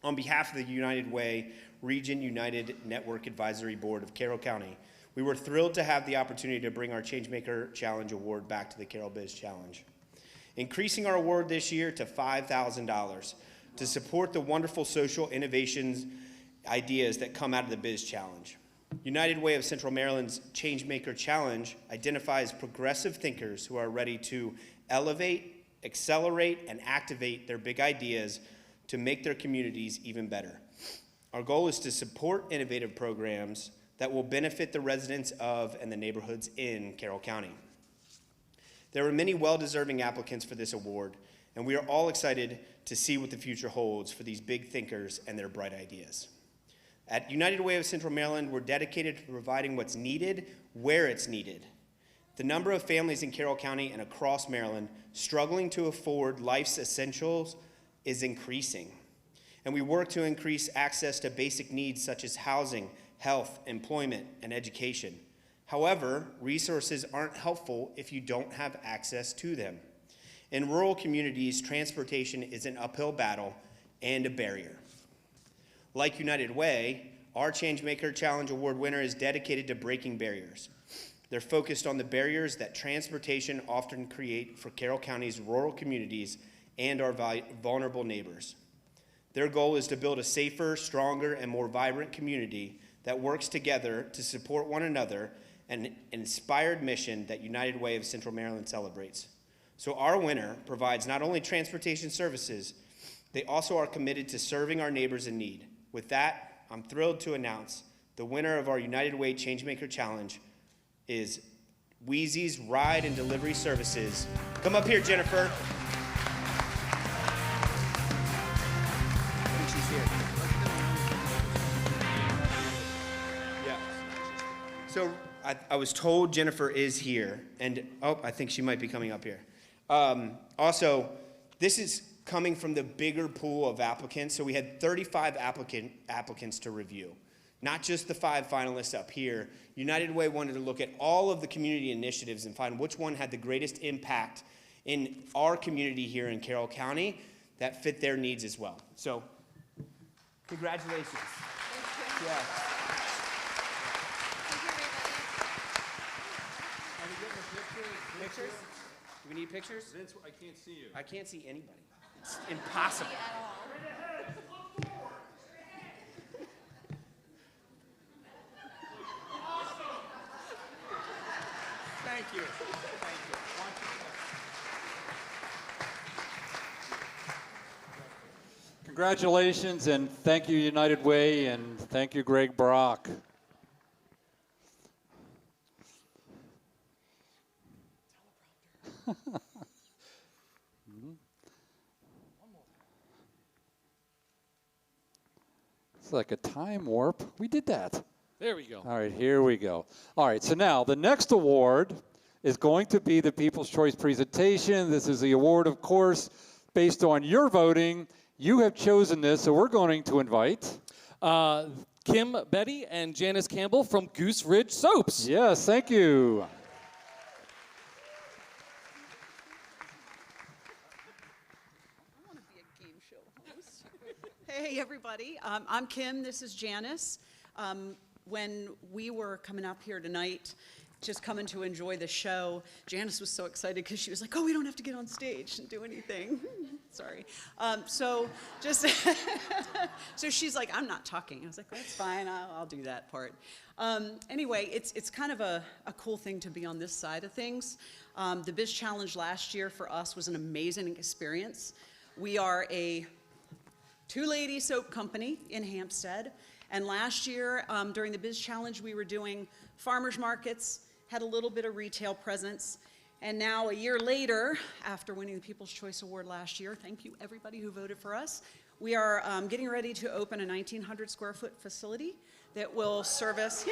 On behalf of the United Way Region United Network Advisory Board of Carroll County, we were thrilled to have the opportunity to bring our Changemaker Challenge Award back to the Carroll Biz Challenge, increasing our award this year to $5,000 to support the wonderful social innovations ideas that come out of the Biz Challenge. United Way of Central Maryland's Changemaker Challenge identifies progressive thinkers who are ready to elevate, accelerate, and activate their big ideas to make their communities even better. Our goal is to support innovative programs that will benefit the residents of and the neighborhoods in Carroll County. There are many well-deserving applicants for this award, and we are all excited to see what the future holds for these big thinkers and their bright ideas. At United Way of Central Maryland, we're dedicated to providing what's needed where it's needed. The number of families in Carroll County and across Maryland struggling to afford life's essentials is increasing, and we work to increase access to basic needs such as housing, health, employment, and education. However, resources aren't helpful if you don't have access to them. In rural communities, transportation is an uphill battle and a barrier. Like United Way, our Changemaker Challenge Award winner is dedicated to breaking barriers. They're focused on the barriers that transportation often create for Carroll County's rural communities and our vulnerable neighbors. Their goal is to build a safer, stronger, and more vibrant community that works together to support one another, an inspired mission that United Way of Central Maryland celebrates. So our winner provides not only transportation services, they also are committed to serving our neighbors in need. With that, I'm thrilled to announce the winner of our United Way Changemaker Challenge is Wheezy's Ride and Delivery Services. Come up here, Jennifer. I think she's here. Yeah. So I was told Jennifer is here, and I think she might be coming up here. Also, this is coming from the bigger pool of applicants. So we had 35 applicants to review. Not just the 5 finalists up here. United Way wanted to look at all of the community initiatives and find which one had the greatest impact in our community here in Carroll County that fit their needs as well. So, congratulations. Thank you. Yeah. Are we getting Pictures? Do we need pictures? Vince, I can't see you. I can't see anybody. It's impossible. Thank you. Thank you. Congratulations, and thank you, United Way, and thank you, Greg Brock. It's like a time warp. We did that. There we go. All right, here we go. All right, so now the next award is going to be the People's Choice presentation. This is the award, of course, based on your voting. You have chosen this, so we're going to invite Kim Betty and Janice Campbell from Goose Ridge Soaps. Yes, thank you. Hey, everybody. I'm Kim. This is Janice. When we were coming up here tonight, just coming to enjoy the show, Janice was so excited because she was like, oh, we don't have to get on stage and do anything. Sorry. So she's like, I'm not talking. I was like, that's fine. I'll do that part. Anyway, it's kind of a cool thing to be on this side of things. The Biz Challenge last year for us was an amazing experience. We are a two-lady soap company in Hampstead. And last year, during the Biz Challenge, we were doing farmers markets, had a little bit of retail presence. And now, a year later, after winning the People's Choice Award last year, thank you everybody who voted for us, we are getting ready to open a 1,900 square foot facility that will service,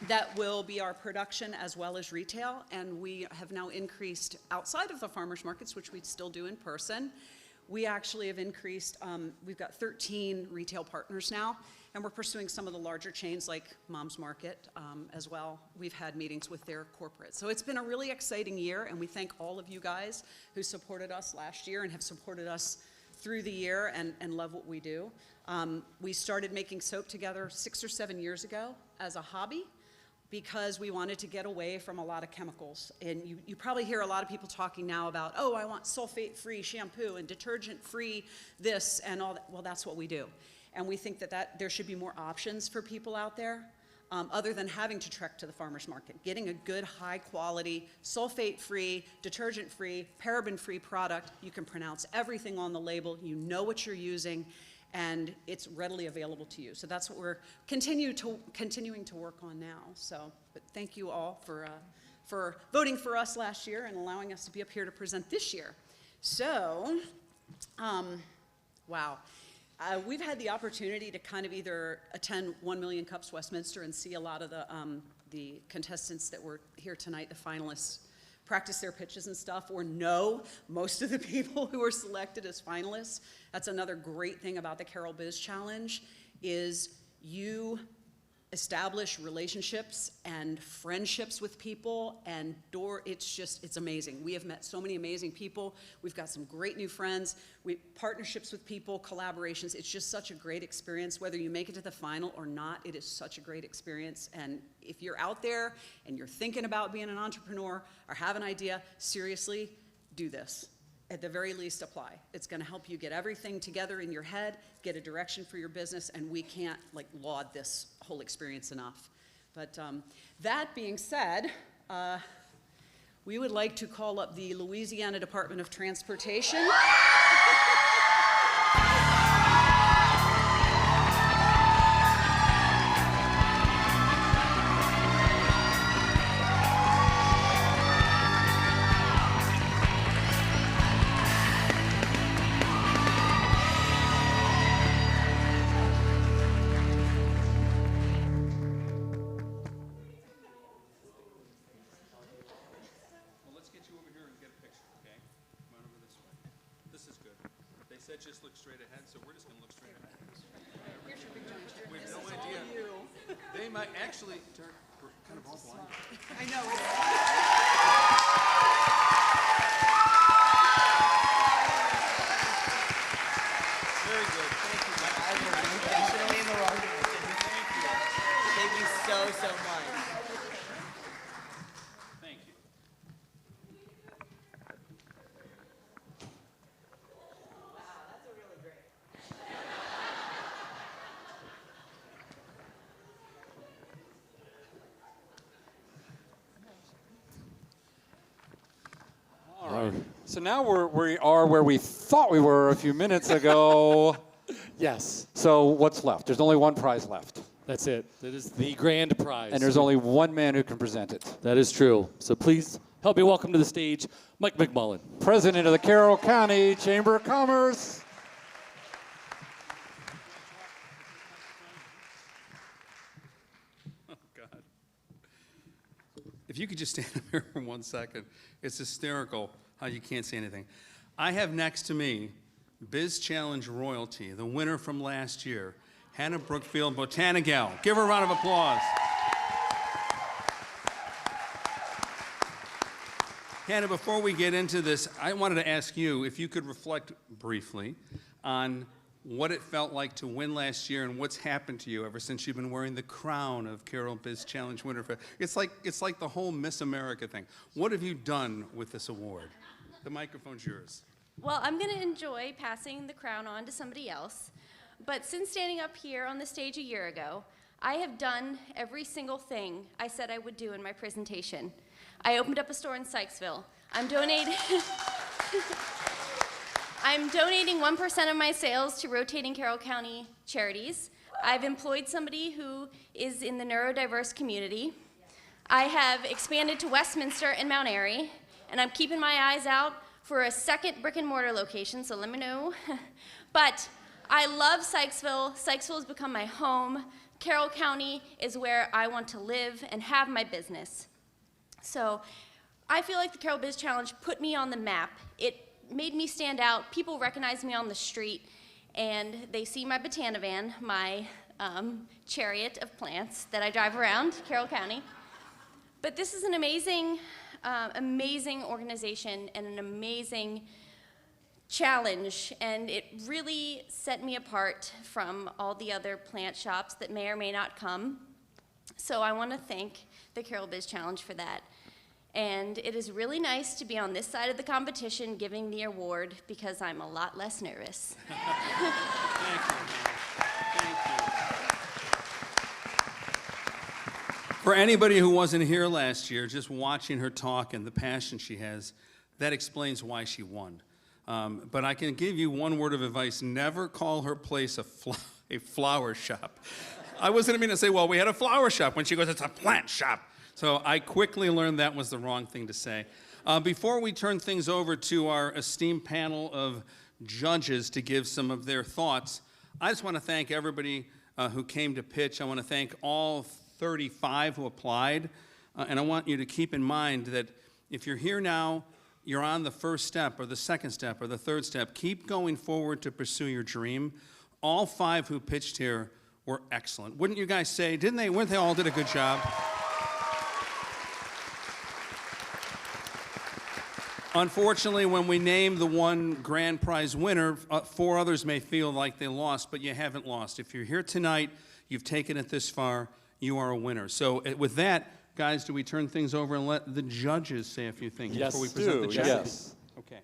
that will be our production as well as retail. And we have now increased outside of the farmers markets, which we still do in person. We actually have increased, we've got 13 retail partners now, and we're pursuing some of the larger chains like Mom's Market as well. We've had meetings with their corporate. So it's been a really exciting year, and we thank all of you guys who supported us last year and have supported us through the year and love what we do. We started making soap together 6 or 7 years ago as a hobby, because we wanted to get away from a lot of chemicals. And you probably hear a lot of people talking now about, oh, I want sulfate-free shampoo and detergent-free this and all that. Well, that's what we do. And we think that there should be more options for people out there other than having to trek to the farmer's market. Getting a good, high-quality, sulfate-free, detergent-free, paraben-free product. You can pronounce everything on the label. You know what you're using, and it's readily available to you. So that's what we're continuing to work on now. So, but thank you all for voting for us last year and allowing us to be up here to present this year. So, wow. We've had the opportunity to kind of either attend 1 Million Cups Westminster and see a lot of the contestants that were here tonight, the finalists, practice their pitches and stuff, or know most of the people who were selected as finalists. That's another great thing about the Carroll Biz Challenge, is you establish relationships and friendships with people, and it's amazing. We have met so many amazing people. We've got some great new friends, partnerships with people, collaborations. It's just such a great experience. Whether you make it to the final or not, it is such a great experience. And if you're out there and you're thinking about being an entrepreneur or have an idea, seriously, do this. At the very least, apply. It's going to help you get everything together in your head, get a direction for your business, and we can't laud this whole experience enough. But that being said, we would like to call up the Louisiana Department of Transportation. just look straight ahead, so we're just going to look straight ahead. Here's your big giant chair. We have This no is all idea. you. They might actually, we're kind of all blind. I know. Very good. Thank you. Intentionally in the wrong direction. Thank you so much. Thank you. All right. So now we are where we thought we were a few minutes ago. Yes. So what's left? There's only one prize left. That's it. That is the grand prize. And there's only one man who can present it. That is true. So please help me welcome to the stage Mike McMullen. President of the Carroll County Chamber of Commerce. Oh, God. If you could just stand up here for 1 second. It's hysterical how you can't see anything. I have next to me Biz Challenge royalty, the winner from last year, Hannah Brookfield Botanigal. Give her a round of applause. Hannah, before we get into this, I wanted to ask you if you could reflect briefly on what it felt like to win last year and what's happened to you ever since you've been wearing the crown of Carroll Biz Challenge winner. It's like the whole Miss America thing. What have you done with this award? The microphone's yours. Well, I'm going to enjoy passing the crown on to somebody else. But since standing up here on the stage a year ago, I have done every single thing I said I would do in my presentation. I opened up a store in Sykesville. I'm donating 1% of my sales to rotating Carroll County charities. I've employed somebody who is in the neurodiverse community. I have expanded to Westminster and Mount Airy, and I'm keeping my eyes out for a second brick and mortar location, so let me know. But I love Sykesville. Sykesville has become my home. Carroll County is where I want to live and have my business. So I feel like the Carroll Biz Challenge put me on the map. It made me stand out. People recognize me on the street, and they see my Botana van, my chariot of plants that I drive around Carroll County. But this is an amazing, amazing organization and an amazing challenge, and it really set me apart from all the other plant shops that may or may not come. So I want to thank the Carroll Biz Challenge for that. And it is really nice to be on this side of the competition giving the award because I'm a lot less nervous. Thank you. Thank you. For anybody who wasn't here last year, just watching her talk and the passion she has, that explains why she won. But I can give you one word of advice. Never call her place a flower shop. I wasn't going to say, well, we had a flower shop. When she goes, it's a plant shop. So I quickly learned that was the wrong thing to say. Before we turn things over to our esteemed panel of judges to give some of their thoughts, I just want to thank everybody who came to pitch. I want to thank all 35 who applied. And I want you to keep in mind that if you're here now, you're on the first step or the second step or the third step. Keep going forward to pursue your dream. All 5 who pitched here were excellent. Wouldn't you guys say, didn't they? Weren't they all did a good job? Unfortunately, when we name the one grand prize winner, 4 others may feel like they lost, but you haven't lost. If you're here tonight, you've taken it this far, you are a winner. So with that, guys, do we turn things over and let the judges say a few things before we present the judges? Yes. Okay.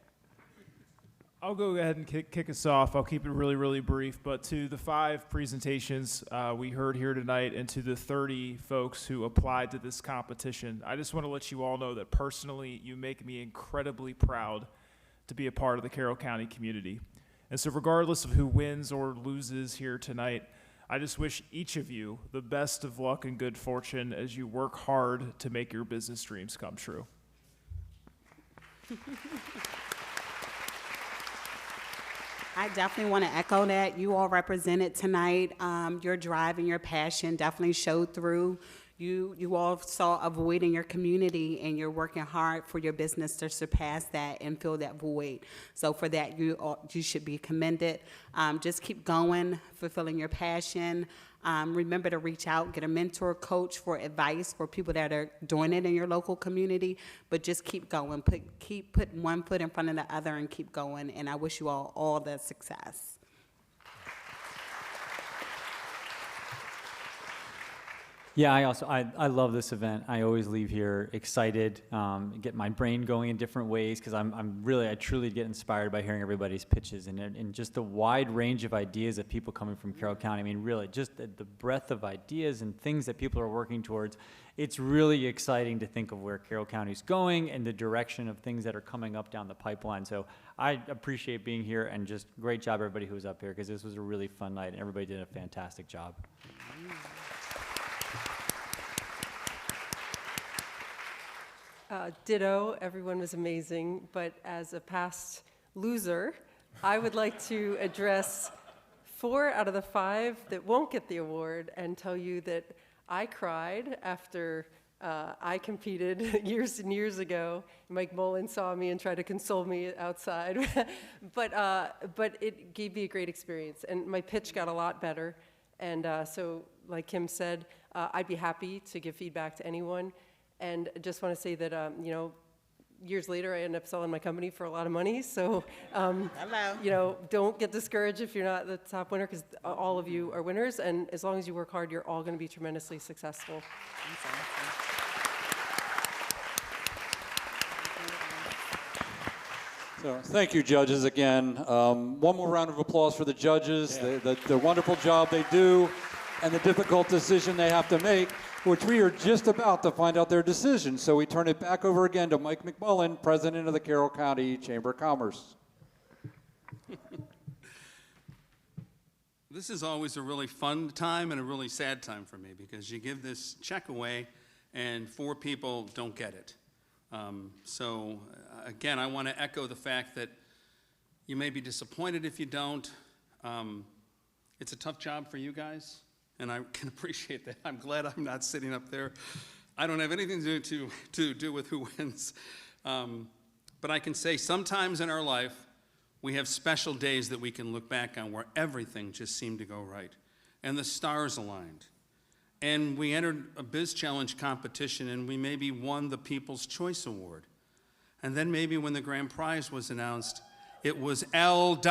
I'll go ahead and kick us off. I'll keep it really, really brief. But to the 5 presentations we heard here tonight and to the 30 folks who applied to this competition, I just want to let you all know that personally, you make me incredibly proud to be a part of the Carroll County community. And so regardless of who wins or loses here tonight, I just wish each of you the best of luck and good fortune as you work hard to make your business dreams come true. I definitely want to echo that. You all represented tonight. Your drive and your passion definitely showed through. You all saw a void in your community, and you're working hard for your business to surpass that and fill that void. So for that, you should be commended. Just keep going, fulfilling your passion. Remember to reach out, get a mentor, coach for advice for people that are doing it in your local community. But just keep going. Keep putting one foot in front of the other and keep going. And I wish you all the success. Yeah, I love this event. I always leave here excited, get my brain going in different ways, because I truly get inspired by hearing everybody's pitches and just the wide range of ideas of people coming from Carroll County. I mean, really, just the breadth of ideas and things that people are working towards. It's really exciting to think of where Carroll County's going and the direction of things that are coming up down the pipeline. So I appreciate being here, and just great job everybody who was up here, because this was a really fun night and everybody did a fantastic job. Ditto, everyone was amazing, but as a past loser, I would like to address 4 out of the 5 that won't get the award and tell you that I cried after I competed years and years ago. Mike Mullen saw me and tried to console me outside, but it gave me a great experience, and my pitch got a lot better, and so like Kim said, I'd be happy to give feedback to anyone. And I just want to say that, years later, I ended up selling my company for a lot of money. So, don't get discouraged if you're not the top winner, because all of you are winners. And as long as you work hard, you're all going to be tremendously successful. So, thank you, judges, again. One more round of applause for the judges, the wonderful job they do, and the difficult decision they have to make, which we are just about to find out their decision. So we turn it back over again to Mike McMullen, President of the Carroll County Chamber of Commerce. This is always a really fun time and a really sad time for me, because you give this check away and 4 people don't get it. Again, I want to echo the fact that you may be disappointed if you don't. It's a tough job for you guys, and I can appreciate that. I'm glad I'm not sitting up there. I don't have anything to do with who wins. But I can say sometimes in our life, we have special days that we can look back on where everything just seemed to go right, and the stars aligned. And we entered a Biz Challenge competition, and we maybe won the People's Choice Award. And then maybe when the grand prize was announced, it was LDOT.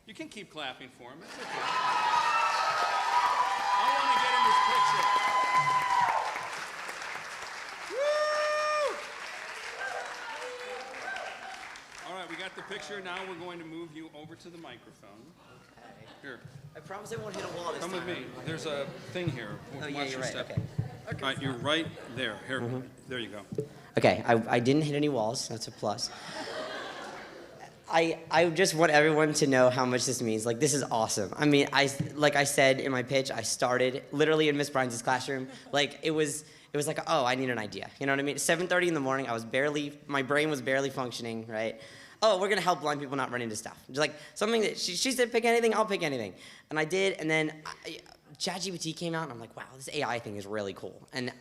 You can keep clapping for him. It's okay. I want to get in this picture. Woo! All right, we got the picture. Now we're going to move you over to the microphone. Okay. Here. I promise I won't hit a wall this time. Come with me. There's a thing here. Oh, yeah, Watch you're your right. step. Okay. All right, you're right there. Here, there you go. Okay, I didn't hit any walls. That's a plus. I just want everyone to know how much this means. Like, this is awesome. I mean, like I said in my pitch, I started literally in Miss Brines' classroom. Like, it was like, oh, I need an idea. You know what I mean? 7:30 in the morning, my brain was barely functioning, right? Oh, we're gonna help blind people not run into stuff. Just like something that she said, pick anything, I'll pick anything. And I did, and then ChatGPT came out, and I'm like, wow, this AI thing is really cool. And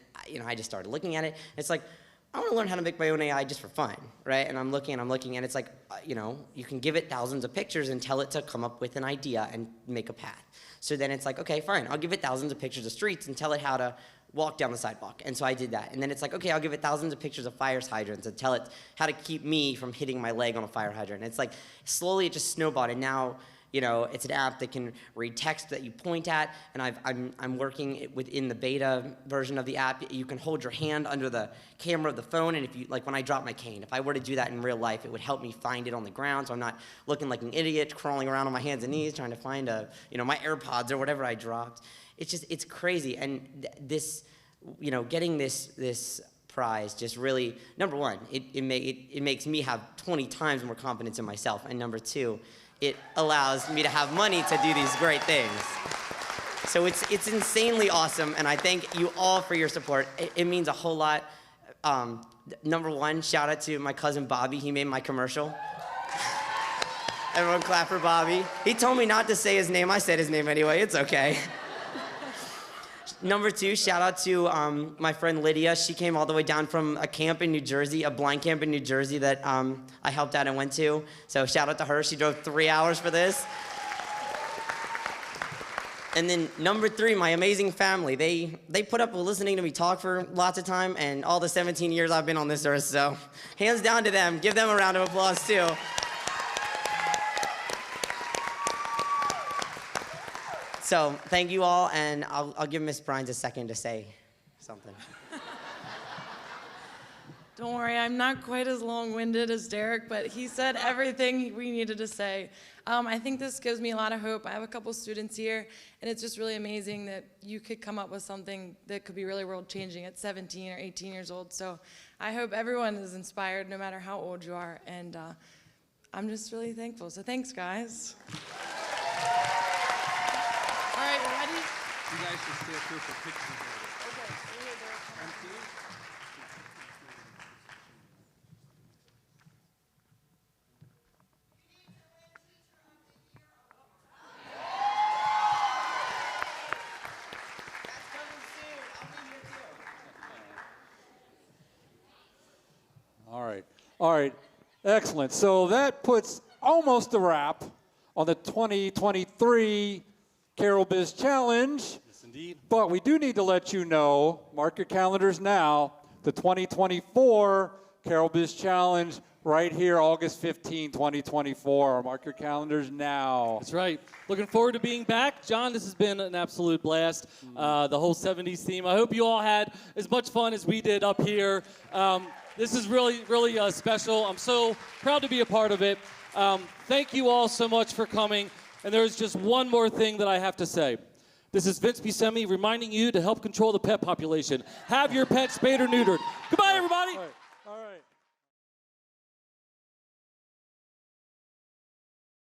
I just started looking at it. It's like, I want to learn how to make my own AI just for fun, right? And I'm looking, and it's like, you can give it thousands of pictures and tell it to come up with an idea and make a path. So then it's like, okay, fine, I'll give it thousands of pictures of streets and tell it how to walk down the sidewalk. And so I did that. And then it's like, okay, I'll give it thousands of pictures of fire hydrants and tell it how to keep me from hitting my leg on a fire hydrant. And it's like, slowly it just snowballed, and now, it's an app that can read text that you point at, and I'm working within the beta version of the app. You can hold your hand under the camera of the phone, and if you, like when I drop my cane, if I were to do that in real life, it would help me find it on the ground, so I'm not looking like an idiot crawling around on my hands and knees trying to find my AirPods or whatever I dropped. It's crazy, and this you know, getting this prize just really, number one, it makes me have 20 times more confidence in myself, and number two, it allows me to have money to do these great things. So it's insanely awesome, and I thank you all for your support. It means a whole lot. Number one, shout out to my cousin Bobby. He made my commercial. Everyone clap for Bobby. He told me not to say his name. I said his name anyway. It's okay. Number two, shout out to my friend Lydia. She came all the way down from a camp in New Jersey, a blind camp in New Jersey that I helped out and went to. So shout out to her. She drove 3 hours for this. And then number three, my amazing family. They put up with listening to me talk for lots of time and all the 17 years I've been on this earth. So hands down to them. Give them a round of applause too. So thank you all, and I'll give Miss Brines a second to say something. Don't worry, I'm not quite as long-winded as Derek, but he said everything we needed to say. I think this gives me a lot of hope. I have a couple students here, and it's just really amazing that you could come up with something that could be really world-changing at 17 or 18 years old. So I hope everyone is inspired, no matter how old you are, and I'm just really thankful. So thanks, guys. All right, ready? You guys should stay up here for pictures later. Okay, stay here, Derek. All right, excellent. So that puts almost a wrap on the 2023 Carroll Biz Challenge. Yes, indeed. But we do need to let you know, mark your calendars now, the 2024 Carroll Biz Challenge right here, August 15, 2024. Mark your calendars now. That's right. Looking forward to being back. John, this has been an absolute blast. The whole 70s theme. I hope you all had as much fun as we did up here. This is really, really special. I'm so proud to be a part of it. Thank you all so much for coming. And there's just one more thing that I have to say. This is Vince Buscemi reminding you to help control the pet population. Have your pet spayed or neutered. Goodbye, everybody. All right.